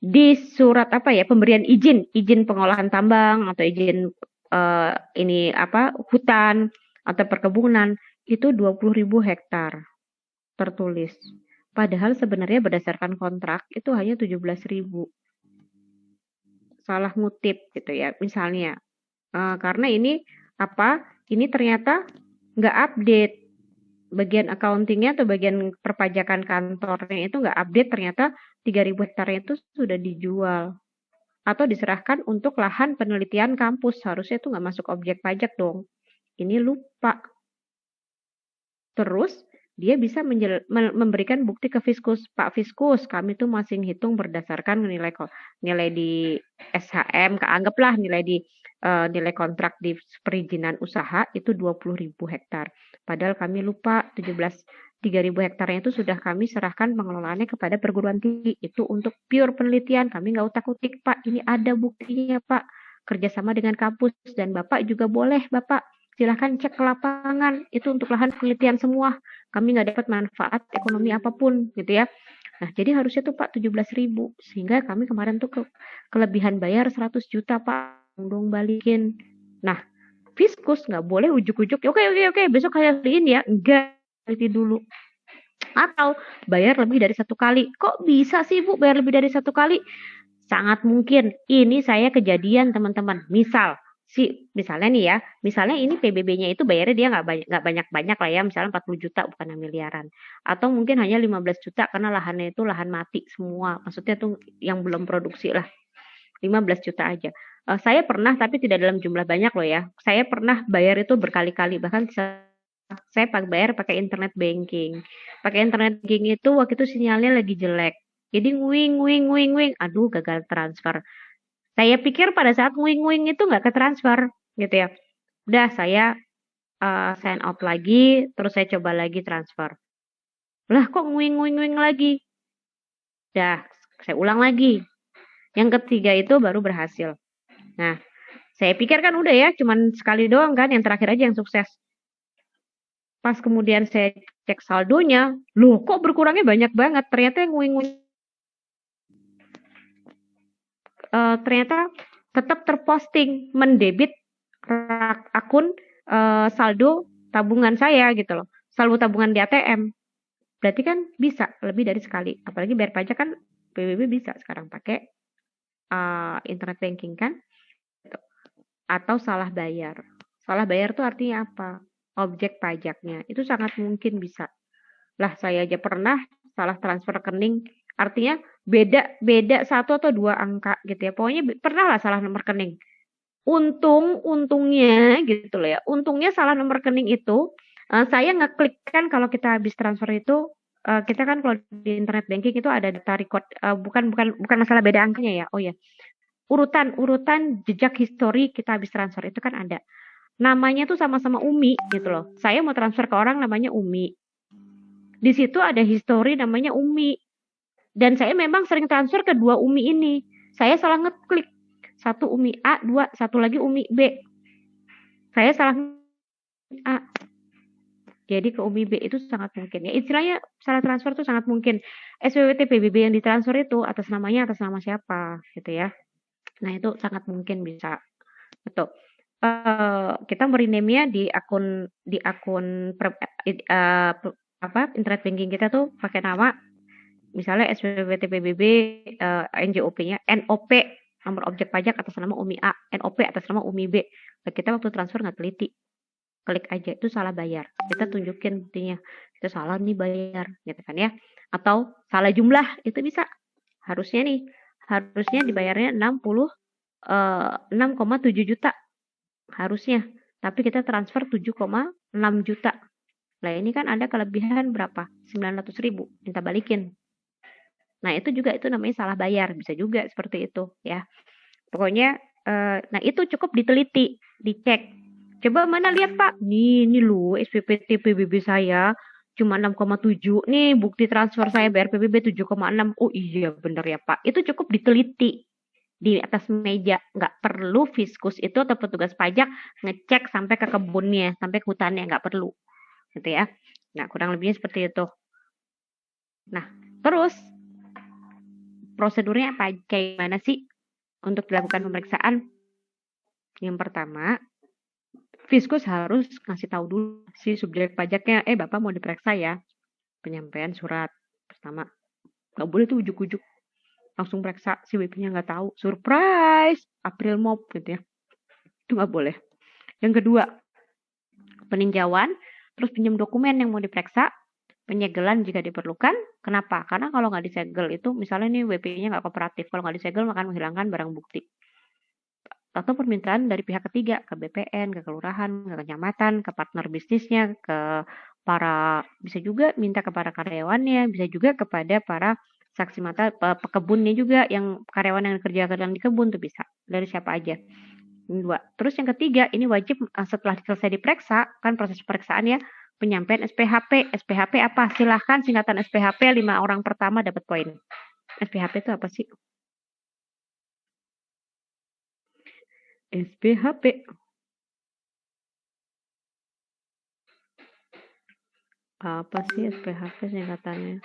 di surat pemberian izin pengolahan tambang atau izin hutan atau perkebunan itu 20.000 hektar tertulis. Padahal sebenarnya berdasarkan kontrak itu hanya 17.000. Salah ngutip gitu ya misalnya. Karena ini ternyata nggak update. Bagian accountingnya atau bagian perpajakan kantornya itu nggak update, ternyata 3.000 hektarnya itu sudah dijual atau diserahkan untuk lahan penelitian kampus. Harusnya itu nggak masuk objek pajak dong. Ini lupa. Terus dia bisa memberikan bukti ke Fiskus. Pak Fiskus, kami tuh masih hitung berdasarkan nilai di SHM, anggaplah nilai di nilai kontrak di perizinan usaha itu 20.000 hektar. Padahal kami lupa 3.000 hektarnya itu sudah kami serahkan pengelolaannya kepada perguruan tinggi. Itu untuk pure penelitian. Kami nggak utak-utik, Pak. Ini ada buktinya, Pak. Kerjasama dengan kampus. Dan Bapak juga boleh, Bapak. Silahkan cek ke lapangan. Itu untuk lahan penelitian semua. Kami nggak dapat manfaat ekonomi apapun, gitu ya. Nah, jadi harusnya tuh Pak 17.000. Sehingga kami kemarin tuh kelebihan bayar 100 juta, Pak. Dong balikin. Nah, Fiskus nggak boleh ujuk-ujuk. Oke, besok kalian beliin ya. Enggak, teliti dulu. Atau bayar lebih dari 1 kali. Kok bisa sih Bu bayar lebih dari 1 kali? Sangat mungkin. Ini saya kejadian teman-teman. Misalnya nih ya, misalnya ini PBB-nya itu bayarnya dia nggak banyak-banyak lah ya, misalnya 40 juta bukan miliaran. Atau mungkin hanya 15 juta karena lahannya itu lahan mati semua. Maksudnya tuh yang belum produksi lah. 15 juta aja. Saya pernah, tapi tidak dalam jumlah banyak loh ya. Saya pernah bayar itu berkali-kali, bahkan saya bayar pakai internet banking. Pakai internet banking itu waktu itu sinyalnya lagi jelek. Jadi wing. Aduh, gagal transfer. Saya pikir pada saat wing itu nggak ke transfer gitu ya. Udah saya sign out lagi, terus saya coba lagi transfer. Lah kok wing lagi? Dah, saya ulang lagi. Yang ketiga itu baru berhasil. Nah, saya pikir kan udah ya, cuman sekali doang kan, yang terakhir aja yang sukses. Pas kemudian saya cek saldonya, loh kok berkurangnya banyak banget. Ternyata yang ternyata tetap terposting mendebit akun saldo tabungan saya gitu loh. Saldo tabungan di ATM. Berarti kan bisa lebih dari sekali. Apalagi bayar pajak kan PBB bisa sekarang pakai internet banking kan. Atau salah bayar. Salah bayar tuh artinya apa? Objek pajaknya. Itu sangat mungkin bisa. Lah saya aja pernah salah transfer rekening. Artinya beda 1 atau 2 angka gitu ya. Pokoknya pernah lah salah nomor rekening. Untungnya gitu loh ya. Untungnya salah nomor rekening itu Saya ngeklik kan kalau kita habis transfer itu, kita kan kalau di internet banking itu ada data record, bukan masalah beda angkanya ya, oh ya, urutan jejak histori kita habis transfer itu kan ada. Namanya tuh sama-sama Umi gitu loh. Saya mau transfer ke orang namanya Umi. Di situ ada histori namanya Umi. Dan saya memang sering transfer ke 2 Umi ini. Saya salah ngeklik. 1 Umi A, 2, satu lagi Umi B. Saya salah A. Jadi ke Umi B itu sangat mungkin. Ya istilahnya salah transfer itu sangat mungkin. SPWT PBB yang ditransfer itu atas namanya atas nama siapa gitu ya. Nah, itu sangat mungkin bisa. Betul. Kita merename-nya di akun internet banking kita tuh pakai nama misalnya SPWT PBB NJOP-nya NOP nomor objek pajak atas nama Umi A, NOP atas nama Umi B. Nah, kita waktu transfer nggak teliti. Klik aja itu salah bayar. Kita tunjukin buktinya. Itu salah nih bayar gitu kan ya. Atau salah jumlah itu bisa. Harusnya dibayarnya 6,7 juta harusnya. Tapi kita transfer 7,6 juta. Nah, ini kan ada kelebihan berapa? 900.000 minta balikin. Nah, itu namanya salah bayar, bisa juga seperti itu ya. Pokoknya nah itu cukup diteliti, dicek. Coba mana lihat Pak, ini loh SPPT PBB saya cuma 6,7, nih bukti transfer saya bayar PBB 7,6. Oh iya bener ya Pak, itu cukup diteliti di atas meja, nggak perlu Fiskus itu atau petugas pajak ngecek sampai ke kebunnya, sampai ke hutannya, nggak perlu, gitu ya. Nah kurang lebihnya seperti itu. Nah terus prosedurnya apa, kayak mana sih untuk dilakukan pemeriksaan? Yang pertama, Fiskus harus ngasih tahu dulu si subjek pajaknya, Bapak mau diperiksa ya. Penyampaian surat pertama. Nggak boleh tuh ujuk-ujuk langsung periksa, si WP-nya nggak tahu. Surprise, April Mop gitu ya. Itu nggak boleh. Yang kedua, peninjauan, terus pinjam dokumen yang mau diperiksa, penyegelan jika diperlukan. Kenapa? Karena kalau nggak disegel itu, misalnya nih WP-nya nggak kooperatif, kalau nggak disegel maka menghilangkan barang bukti. Atau permintaan dari pihak ketiga, ke BPN, ke kelurahan, ke kecamatan, ke partner bisnisnya, ke para, bisa juga minta kepada karyawannya, bisa juga kepada para saksi mata pekebunnya juga, yang karyawan yang kerja di kebun tuh bisa, dari siapa aja. Ini 2. Terus yang ketiga, ini wajib setelah selesai diperiksa, kan proses pemeriksaan ya, penyampaian SPHP. SPHP apa? Silahkan singkatan SPHP 5 orang pertama dapat poin. SPHP itu apa sih? SPHP. Apa sih SPHP singkatannya?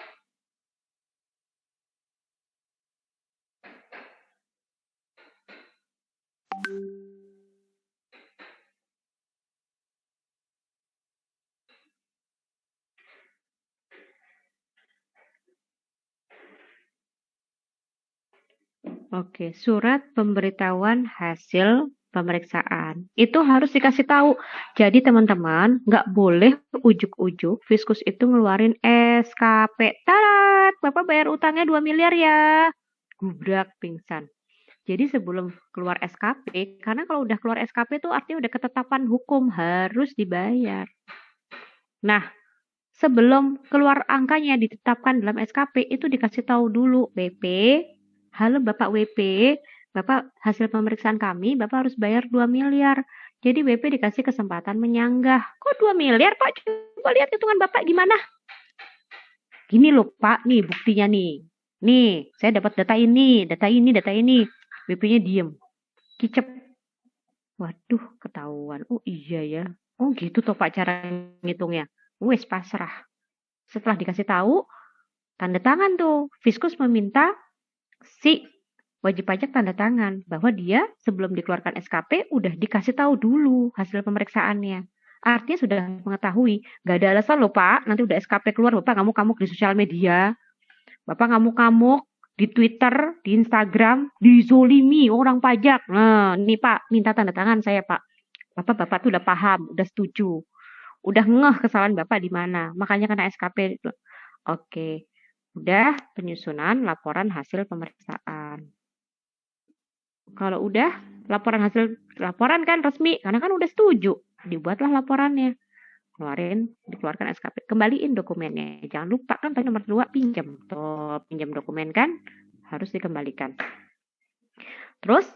Oke, surat pemberitahuan hasil pemeriksaan. Itu harus dikasih tahu. Jadi teman-teman, nggak boleh ujuk-ujuk Fiskus itu ngeluarin SKP. Tarat, Bapak bayar utangnya 2 miliar ya. Gubrak pingsan. Jadi sebelum keluar SKP, karena kalau udah keluar SKP itu artinya udah ketetapan hukum, harus dibayar. Nah, sebelum keluar angkanya ditetapkan dalam SKP, itu dikasih tahu dulu, WP, halo Bapak WP, Bapak hasil pemeriksaan kami, Bapak harus bayar 2 miliar. Jadi WP dikasih kesempatan menyanggah. Kok 2 miliar Pak? Coba lihat hitungan Bapak gimana? Gini loh Pak, nih buktinya nih. Nih, saya dapat data ini. WP-nya diem. Kicep. Waduh, ketahuan. Oh iya ya. Oh gitu toh Pak cara ngitungnya. Wes pasrah. Setelah dikasih tahu, tanda tangan tuh. Fiskus meminta si wajib pajak tanda tangan bahwa dia sebelum dikeluarkan SKP udah dikasih tahu dulu hasil pemeriksaannya. Artinya sudah mengetahui, gak ada alasan loh Pak, nanti udah SKP keluar Bapak ngamuk-ngamuk di sosial media, Bapak ngamuk-ngamuk di Twitter, di Instagram, dizolimi orang pajak. Nah, ini Pak, minta tanda tangan saya Pak. Bapak tuh udah paham, udah setuju, udah ngeh kesalahan Bapak di mana, makanya kena SKP. Oke, udah penyusunan laporan hasil pemeriksaan. Kalau udah laporan kan resmi, karena kan udah setuju, dibuatlah laporannya. dikeluarkan SKP. Kembaliin dokumennya. Jangan lupa kan tadi nomor 2 pinjam. Tuh, pinjam dokumen kan harus dikembalikan. Terus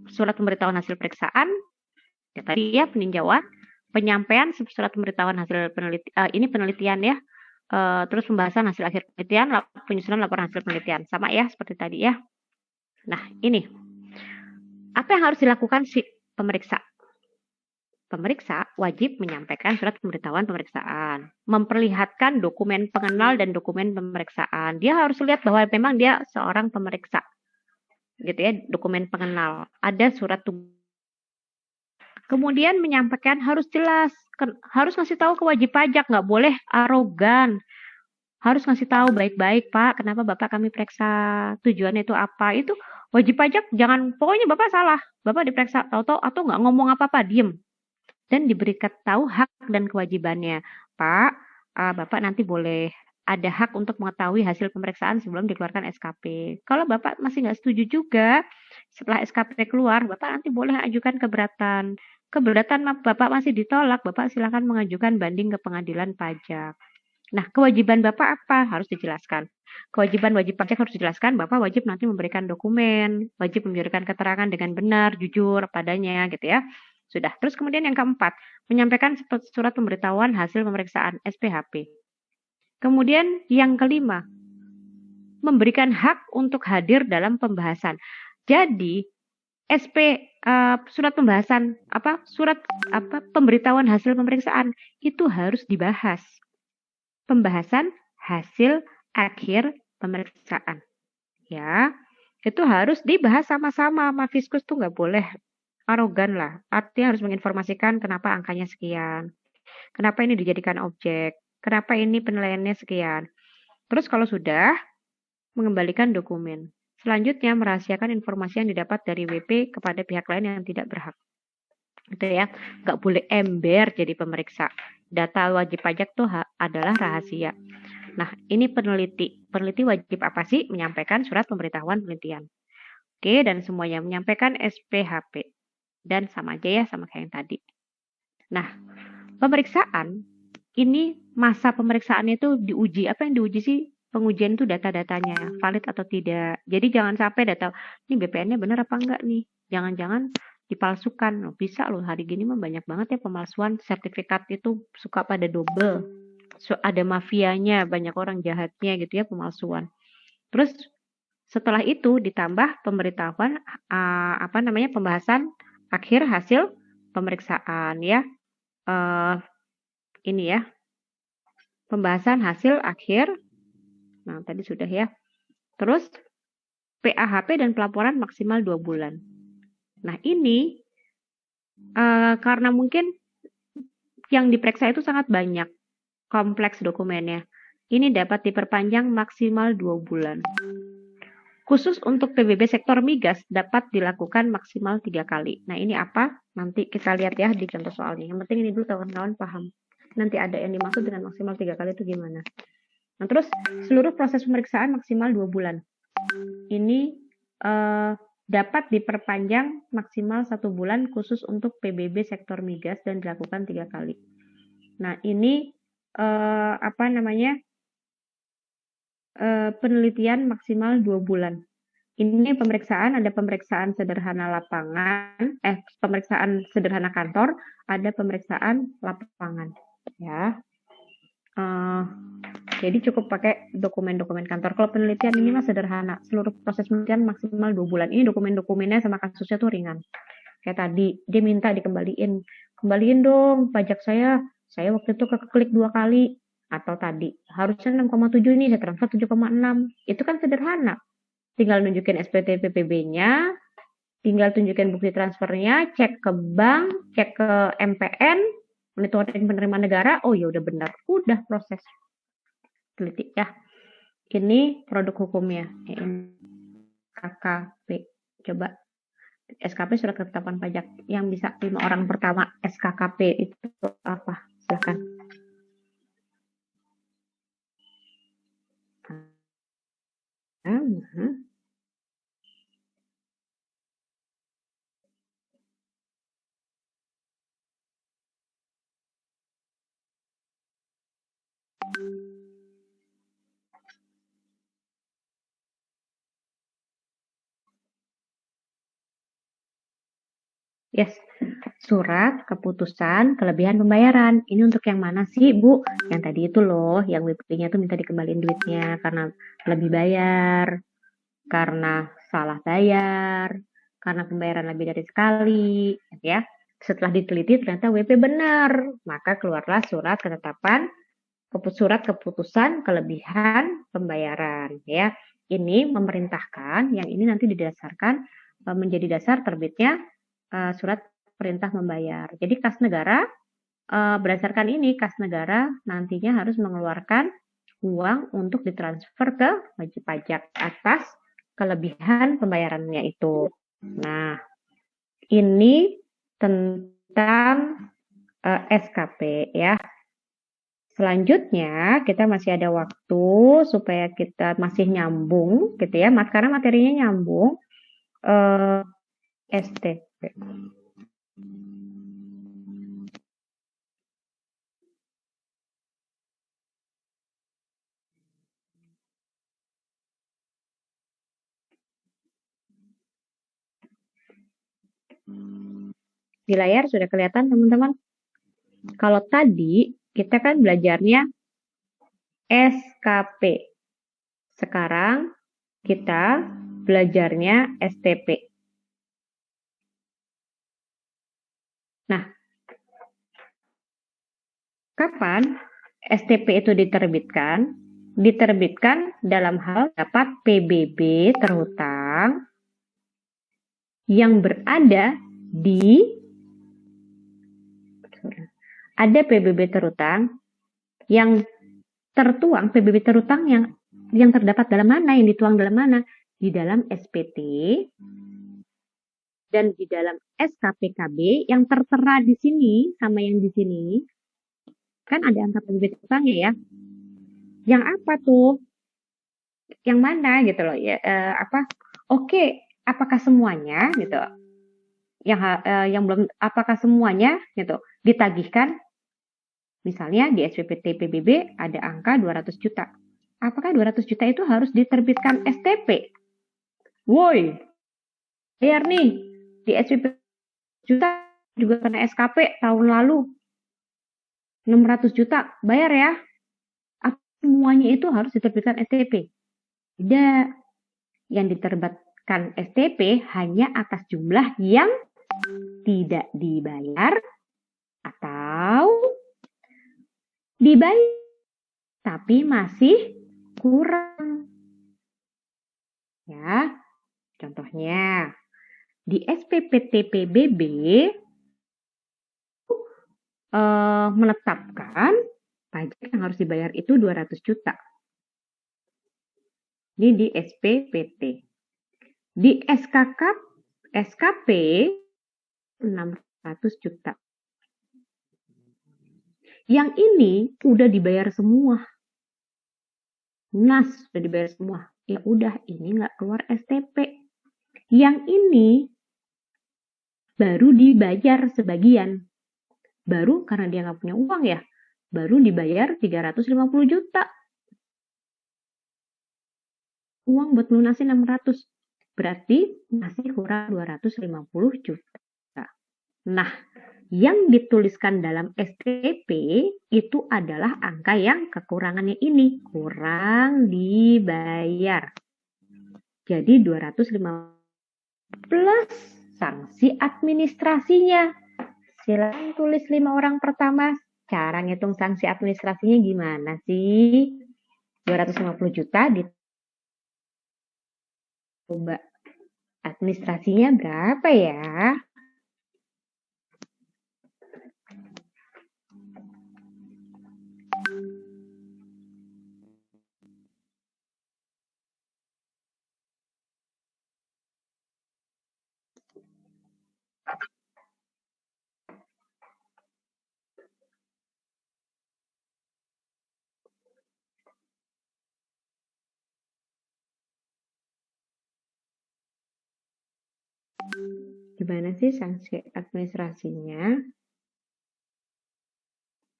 surat pemberitahuan hasil periksaan, ya tadi ya peninjauan, penyampaian surat pemberitahuan hasil penelitian ya. Terus pembahasan hasil akhir penelitian, penyusunan laporan hasil penelitian. Sama ya seperti tadi ya. Nah, ini. Apa yang harus dilakukan si pemeriksa? Pemeriksa wajib menyampaikan surat pemberitahuan pemeriksaan, memperlihatkan dokumen pengenal dan dokumen pemeriksaan. Dia harus lihat bahwa memang dia seorang pemeriksa, gitu ya, dokumen pengenal. Ada surat kemudian menyampaikan harus jelas, harus ngasih tahu ke wajib pajak, nggak boleh arogan. Harus ngasih tahu baik-baik, Pak, kenapa Bapak kami periksa, tujuannya itu apa. Itu wajib pajak jangan, pokoknya Bapak salah, Bapak diperiksa tahu-tahu atau nggak ngomong apa-apa, diem. Dan diberikan tahu hak dan kewajibannya. Pak, Bapak nanti boleh ada hak untuk mengetahui hasil pemeriksaan sebelum dikeluarkan SKP. Kalau Bapak masih nggak setuju juga, setelah SKP keluar, Bapak nanti boleh ajukan keberatan. Keberatan Bapak masih ditolak, Bapak silakan mengajukan banding ke pengadilan pajak. Nah, kewajiban Bapak apa? Harus dijelaskan. Kewajiban wajib pajak harus dijelaskan, Bapak wajib nanti memberikan dokumen, wajib memberikan keterangan dengan benar, jujur padanya gitu ya. Sudah. Terus kemudian yang keempat, menyampaikan surat pemberitahuan hasil pemeriksaan SPHP. Kemudian yang kelima, memberikan hak untuk hadir dalam pembahasan. Jadi surat pembahasan pemberitahuan hasil pemeriksaan itu harus dibahas. Pembahasan hasil akhir pemeriksaan. Ya, itu harus dibahas sama-sama. sama Fiskus tuh nggak boleh arogan lah. Artinya harus menginformasikan kenapa angkanya sekian. Kenapa ini dijadikan objek. Kenapa ini penilaiannya sekian. Terus kalau sudah, mengembalikan dokumen. Selanjutnya, merahasiakan informasi yang didapat dari WP kepada pihak lain yang tidak berhak. Gitu ya. Nggak boleh ember jadi pemeriksa. Data wajib pajak tuh adalah rahasia. Nah, ini peneliti. Peneliti wajib apa sih? Menyampaikan surat pemberitahuan penelitian. Oke, dan semuanya menyampaikan SPHP. Dan sama aja ya sama kayak yang tadi. Nah, pemeriksaan, ini masa pemeriksaannya itu diuji. Apa yang diuji sih? Pengujian itu data-datanya, valid atau tidak. Jadi jangan sampai data, ini BPN-nya benar apa enggak nih? Jangan-jangan dipalsukan. Oh, bisa loh, hari gini mah banyak banget ya pemalsuan sertifikat itu suka pada double. So, ada mafianya, banyak orang jahatnya gitu ya pemalsuan. Terus setelah itu ditambah pemberitahuan pembahasan akhir hasil pemeriksaan ya. Ini ya. Pembahasan hasil akhir. Nah, tadi sudah ya. Terus PAHP dan pelaporan maksimal 2 bulan. Nah, ini karena mungkin yang diperiksa itu sangat banyak, kompleks dokumennya. Ini dapat diperpanjang maksimal 2 bulan. Khusus untuk PBB sektor migas dapat dilakukan maksimal 3 kali. Nah, ini apa? Nanti kita lihat ya di contoh soalnya. Yang penting ini dulu kawan-kawan paham. Nanti ada yang dimaksud dengan maksimal 3 kali itu gimana. Nah, terus seluruh proses pemeriksaan maksimal 2 bulan. Ini dapat diperpanjang maksimal 1 bulan khusus untuk PBB sektor migas dan dilakukan 3 kali. Nah, ini penelitian maksimal 2 bulan. Ini pemeriksaan, ada pemeriksaan sederhana lapangan, pemeriksaan sederhana kantor, ada pemeriksaan lapangan. Ya. Jadi cukup pakai dokumen-dokumen kantor. Kalau penelitian ini mah sederhana, seluruh proses penelitian maksimal 2 bulan. Ini dokumen-dokumennya sama kasusnya tuh ringan. Kayak tadi, dia minta dikembaliin. Kembaliin dong pajak saya waktu itu keklik 2 kali. Atau tadi, harusnya 6,7 ini, saya transfer 7,6. Itu kan sederhana. Tinggal nunjukin SPT PPB-nya, tinggal tunjukin bukti transfernya, cek ke bank, cek ke MPN, monitoring penerimaan negara, oh ya udah benar. Udah proses. Teliti ya. Ini produk hukumnya. KKP. Coba. SKP surat ketetapan pajak. Yang bisa 5 orang pertama SKKP itu apa? Silakan. Yes. Surat keputusan kelebihan pembayaran. Ini untuk yang mana sih, Bu? Yang tadi itu loh, yang WP-nya tuh minta dikembaliin duitnya karena lebih bayar, karena salah bayar, karena pembayaran lebih dari sekali, ya. Setelah diteliti ternyata WP benar, maka keluarlah surat ketetapan surat keputusan kelebihan pembayaran, ya. Ini memerintahkan, yang ini nanti didasarkan menjadi dasar terbitnya surat perintah membayar. Jadi kas negara berdasarkan ini kas negara nantinya harus mengeluarkan uang untuk ditransfer ke wajib pajak atas kelebihan pembayarannya itu. Nah, ini tentang SKP ya. Selanjutnya kita masih ada waktu supaya kita masih nyambung gitu ya. Karena materinya nyambung. STP. Di layar sudah kelihatan teman-teman. Kalau tadi kita kan belajarnya SKP. Sekarang kita belajarnya STP. Nah, kapan STP itu diterbitkan? Diterbitkan dalam hal dapat PBB terhutang yang berada di PBB terhutang yang tertuang PBB terhutang yang terdapat dalam mana, yang dituang dalam mana? Di dalam SPT dan di dalam SKPKB yang tertera di sini sama yang di sini. Kan ada angka PBB terhutangnya ya. Yang apa tuh? Yang mana gitu loh ya? Oke, apakah semuanya gitu? Yang belum, apakah semuanya gitu ditagihkan? Misalnya di SPPT PBB ada angka 200 juta. Apakah 200 juta itu harus diterbitkan STP? Woi, bayar nih di SPP juta juga kena SKP tahun lalu 600 juta, bayar ya. Semuanya itu harus diterbitkan STP. Tidak, yang diterbitkan STP hanya atas jumlah yang tidak dibayar atau dibayar tapi masih kurang. Ya, contohnya di SPPT PBB menetapkan pajak yang harus dibayar itu 200 juta. Ini di SPPT. Di SKP 600 juta. Yang ini udah dibayar semua. Nas udah dibayar semua. Ya udah, ini nggak keluar STP. Yang ini baru dibayar sebagian. Baru karena dia nggak punya uang ya, baru dibayar 350 juta. Uang buat lunasin 600. Berarti masih kurang 250 juta. Nah, yang dituliskan dalam STP itu adalah angka yang kekurangannya ini. Kurang dibayar. Jadi 250 plus sanksi administrasinya. Silakan tulis 5 orang pertama. Cara ngitung sanksi administrasinya gimana sih? 250 juta coba administrasinya berapa ya? Gimana sih sanksi administrasinya?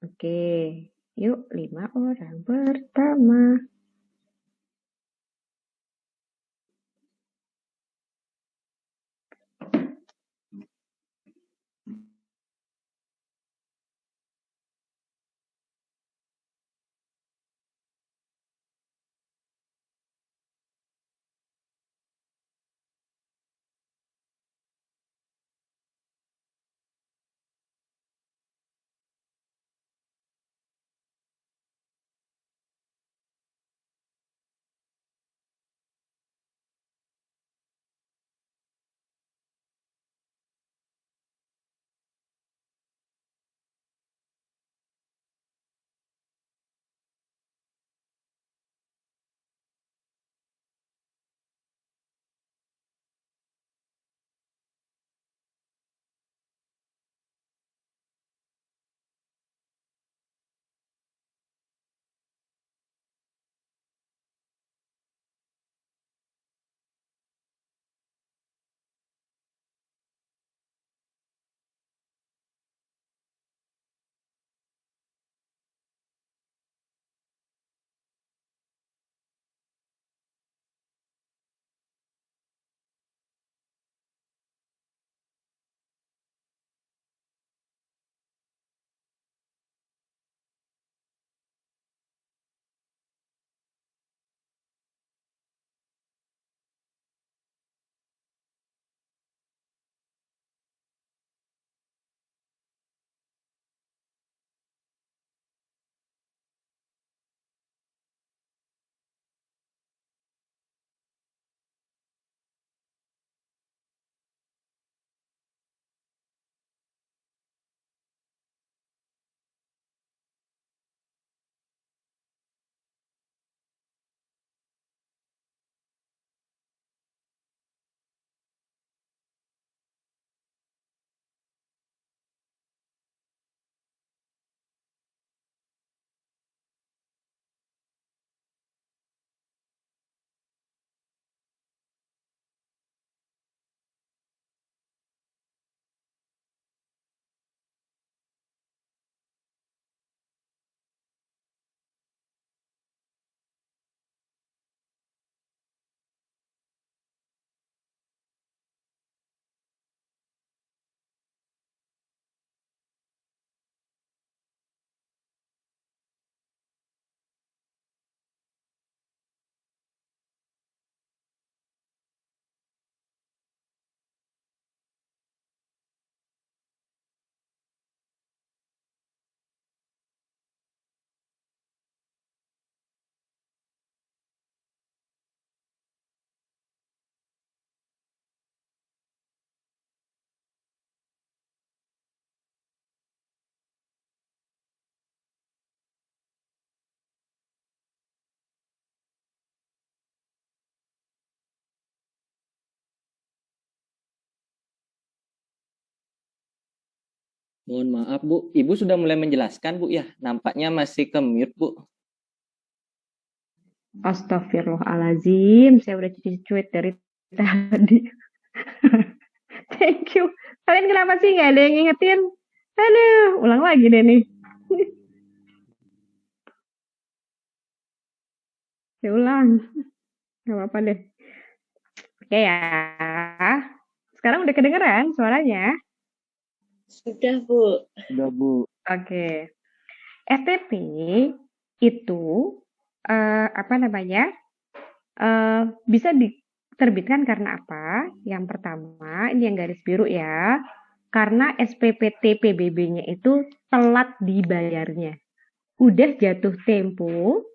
Oke, yuk 5 orang pertama. Mohon maaf Bu, Ibu sudah mulai menjelaskan Bu ya. Nampaknya masih ke mute Bu. Astagfirullahalazim, saya udah cuit dari tadi. Thank you. Kalian kenapa sih nggak ada yang ngingetin? Aduh, ulang lagi deh nih. Ya ulang. Gak apa-apa deh. Oke ya. Sekarang udah kedengeran suaranya? Sudah, Bu. Udah, Bu. Oke. STP itu apa namanya? Bisa diterbitkan karena apa? Yang pertama, ini yang garis biru ya. Karena SPPT PBB-nya itu telat dibayarnya. Udah jatuh tempo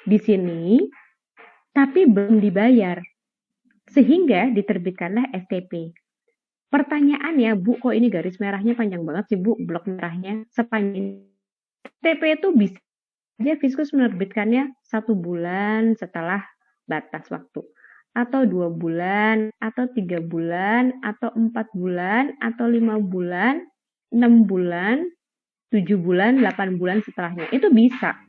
di sini, tapi belum dibayar. Sehingga diterbitkanlah STP. Pertanyaannya, Bu, kok ini garis merahnya panjang banget sih, Bu? Blok merahnya sepanjang. STP itu bisa aja Fiskus menerbitkannya 1 bulan setelah batas waktu. Atau 2 bulan, atau 3 bulan, atau 4 bulan, atau 5 bulan, 6 bulan, 7 bulan, 8 bulan setelahnya. Itu bisa.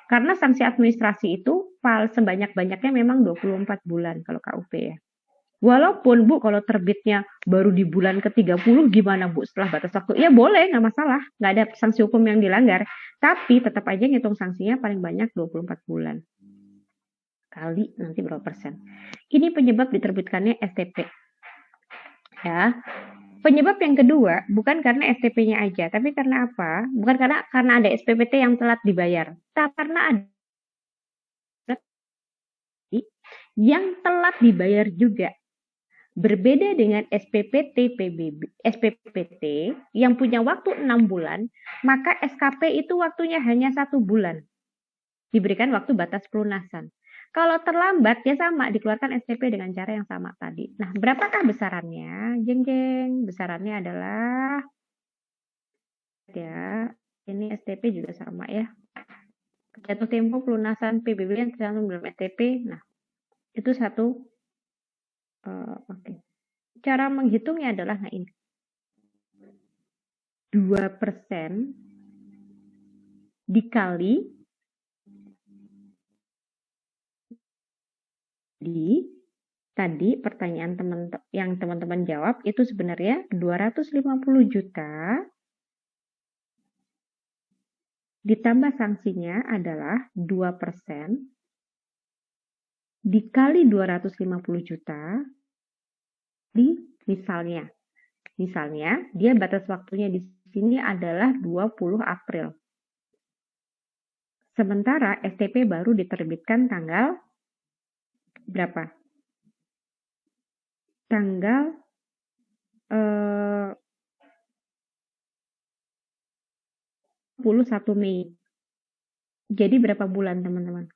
Karena sanksi administrasi itu sebanyak-banyaknya memang 24 bulan kalau KUP ya. Walaupun Bu, kalau terbitnya baru di bulan ke-30 gimana Bu setelah batas waktu? Ya boleh, nggak masalah. Nggak ada sanksi hukum yang dilanggar. Tapi tetap aja ngitung sanksinya paling banyak 24 bulan. Kali nanti berapa persen. Ini penyebab diterbitkannya STP. Ya. Penyebab yang kedua bukan karena STP-nya aja, tapi karena apa? Bukan karena ada SPPT yang telat dibayar. Tapi karena ada yang telat dibayar juga. Berbeda dengan SPPT PBB, SPPT yang punya waktu 6 bulan, maka SKP itu waktunya hanya 1 bulan. Diberikan waktu batas pelunasan. Kalau terlambat ya sama, dikeluarkan STP dengan cara yang sama tadi. Nah, berapakah besarannya? Jeng-jeng, besarannya adalah ya, ini STP juga sama ya. Jatuh tempo pelunasan PBB yang tercantum dalam STP. Nah, itu satu. Oke. Cara menghitungnya adalah nah ini. 2% dikali tadi pertanyaan teman-teman jawab itu sebenarnya 250 juta ditambah sanksinya adalah 2% dikali 250 juta misalnya dia batas waktunya di sini adalah 20 April. Sementara STP baru diterbitkan tanggal berapa? Tanggal 21 Mei. Jadi berapa bulan, teman-teman?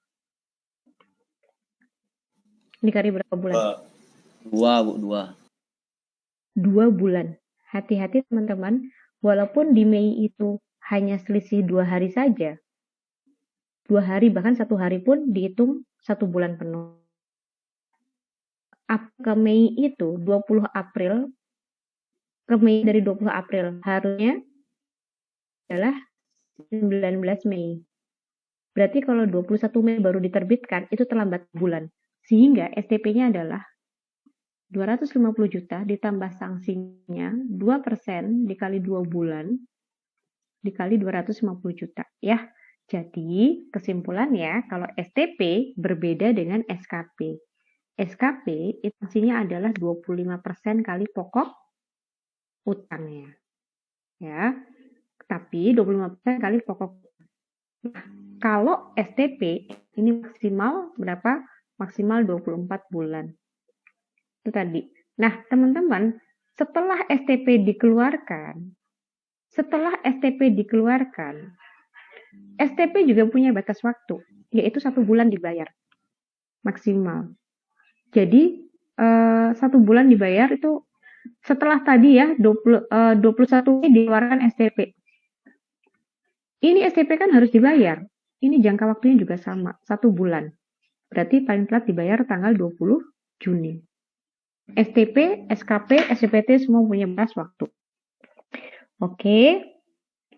Dikali berapa bulan? 2 2 bulan. Hati-hati teman-teman, walaupun di Mei itu hanya selisih 2 hari saja, 2 hari bahkan 1 hari pun dihitung 1 bulan penuh. Ke Mei itu 20 April, ke Mei dari 20 April harusnya adalah 19 Mei. Berarti kalau 21 Mei baru diterbitkan, itu terlambat bulan. Sehingga STP-nya adalah 250 juta ditambah sanksinya 2% dikali 2 bulan dikali 250 juta ya. Jadi kesimpulannya kalau STP berbeda dengan SKP. SKP itu sanksinya adalah 25% kali pokok utangnya. Ya. Tapi 25% kali pokok. Nah, kalau STP ini maksimal berapa? Maksimal 24 bulan. Itu tadi. Nah, teman-teman, setelah STP dikeluarkan, STP juga punya batas waktu, yaitu 1 bulan dibayar maksimal. Jadi 1 bulan dibayar itu setelah tadi ya 21 Mei dikeluarkan STP. Ini STP kan harus dibayar. Ini jangka waktunya juga sama, 1 bulan. Berarti paling telat dibayar tanggal 20 Juni. STP, SKP, SPPT semua punya batas waktu. Oke,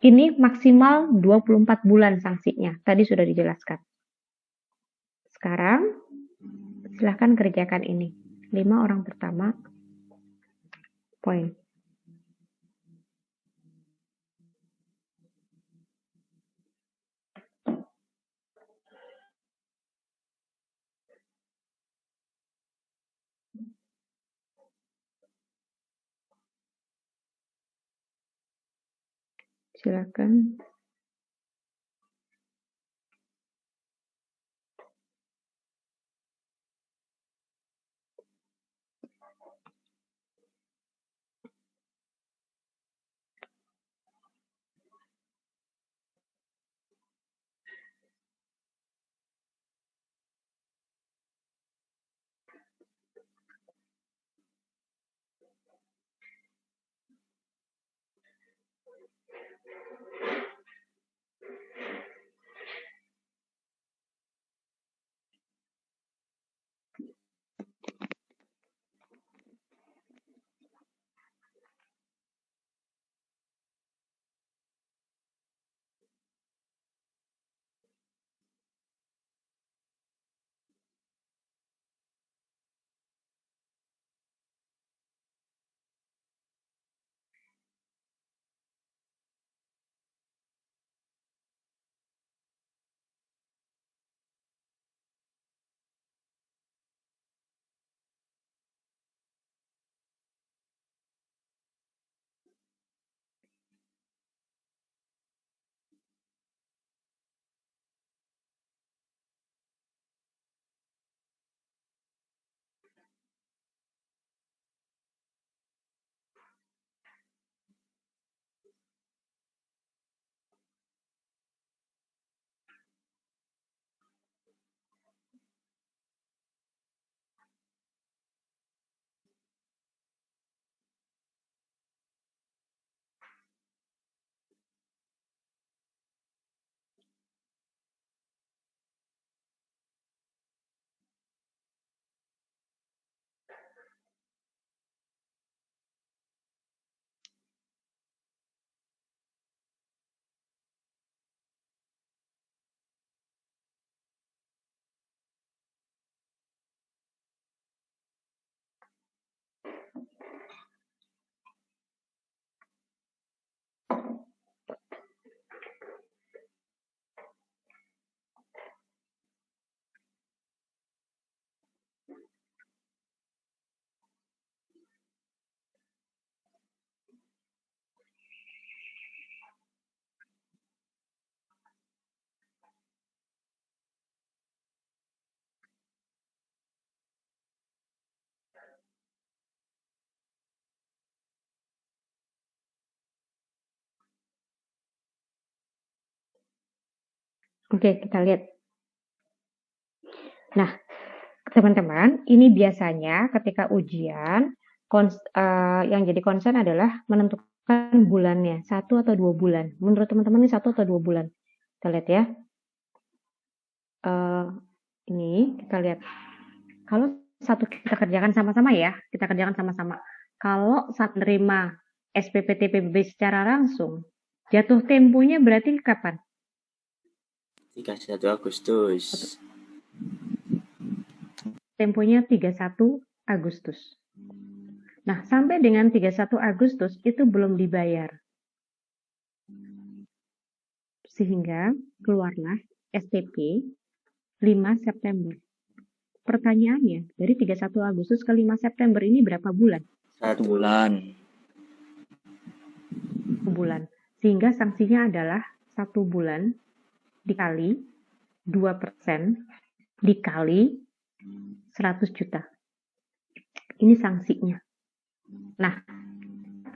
ini maksimal 24 bulan sanksinya. Tadi sudah dijelaskan. Sekarang, silahkan kerjakan ini. 5 orang pertama, poin. Silakan. Oke, kita lihat. Nah, teman-teman, ini biasanya ketika ujian, yang jadi concern adalah menentukan bulannya, 1 atau 2 bulan. Menurut teman-teman ini 1 atau 2 bulan. Kita lihat ya. Ini kita lihat. Kalau satu kita kerjakan sama-sama ya, kita kerjakan sama-sama. Kalau saat menerima SPPT PBB secara langsung, jatuh temponya berarti kapan? 31 Agustus. Temponya 31 Agustus. Nah, sampai dengan 31 Agustus itu belum dibayar. Sehingga keluarlah STP 5 September. Pertanyaannya, dari 31 Agustus ke 5 September ini berapa bulan? 1 bulan. 1 bulan. Sehingga sanksinya adalah 1 bulan dikali 2% dikali 100 juta. Ini sanksinya. Nah,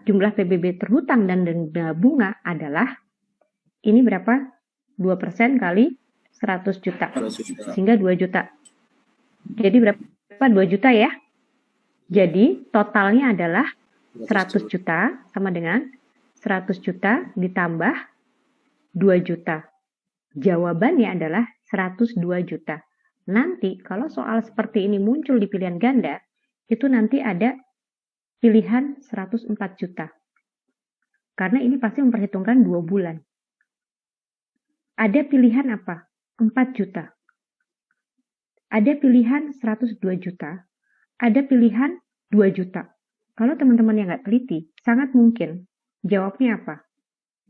jumlah PBB terhutang dan denda bunga adalah ini berapa? 2% kali 100 juta. Sehingga 2 juta. Jadi berapa? 2 juta ya? Jadi totalnya adalah 100 juta sama dengan 100 juta ditambah 2 juta. Jawabannya adalah 102 juta. Nanti kalau soal seperti ini muncul di pilihan ganda, itu nanti ada pilihan 104 juta. Karena ini pasti memperhitungkan 2 bulan. Ada pilihan apa? 4 juta. Ada pilihan 102 juta. Ada pilihan 2 juta. Kalau teman-teman yang nggak teliti, sangat mungkin jawabnya apa?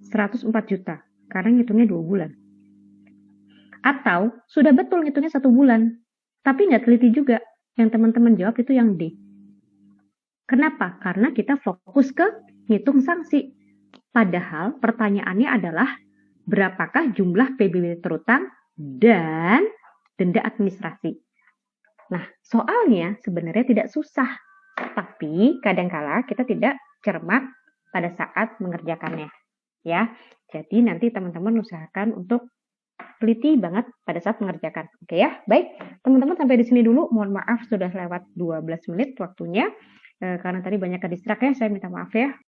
104 juta. Karena ngitungnya 2 bulan. Atau sudah betul ngitungnya 1 bulan. Tapi nggak teliti juga. Yang teman-teman jawab itu yang D. Kenapa? Karena kita fokus ke ngitung sanksi. Padahal pertanyaannya adalah berapakah jumlah PBB terutang dan denda administrasi. Nah, soalnya sebenarnya tidak susah. Tapi kadangkala kita tidak cermat pada saat mengerjakannya. Ya, jadi nanti teman-teman usahakan untuk teliti banget pada saat mengerjakan. Oke ya, baik. Teman-teman sampai di sini dulu. Mohon maaf sudah lewat 12 menit waktunya. Karena tadi banyak ke distrak ya, saya minta maaf ya.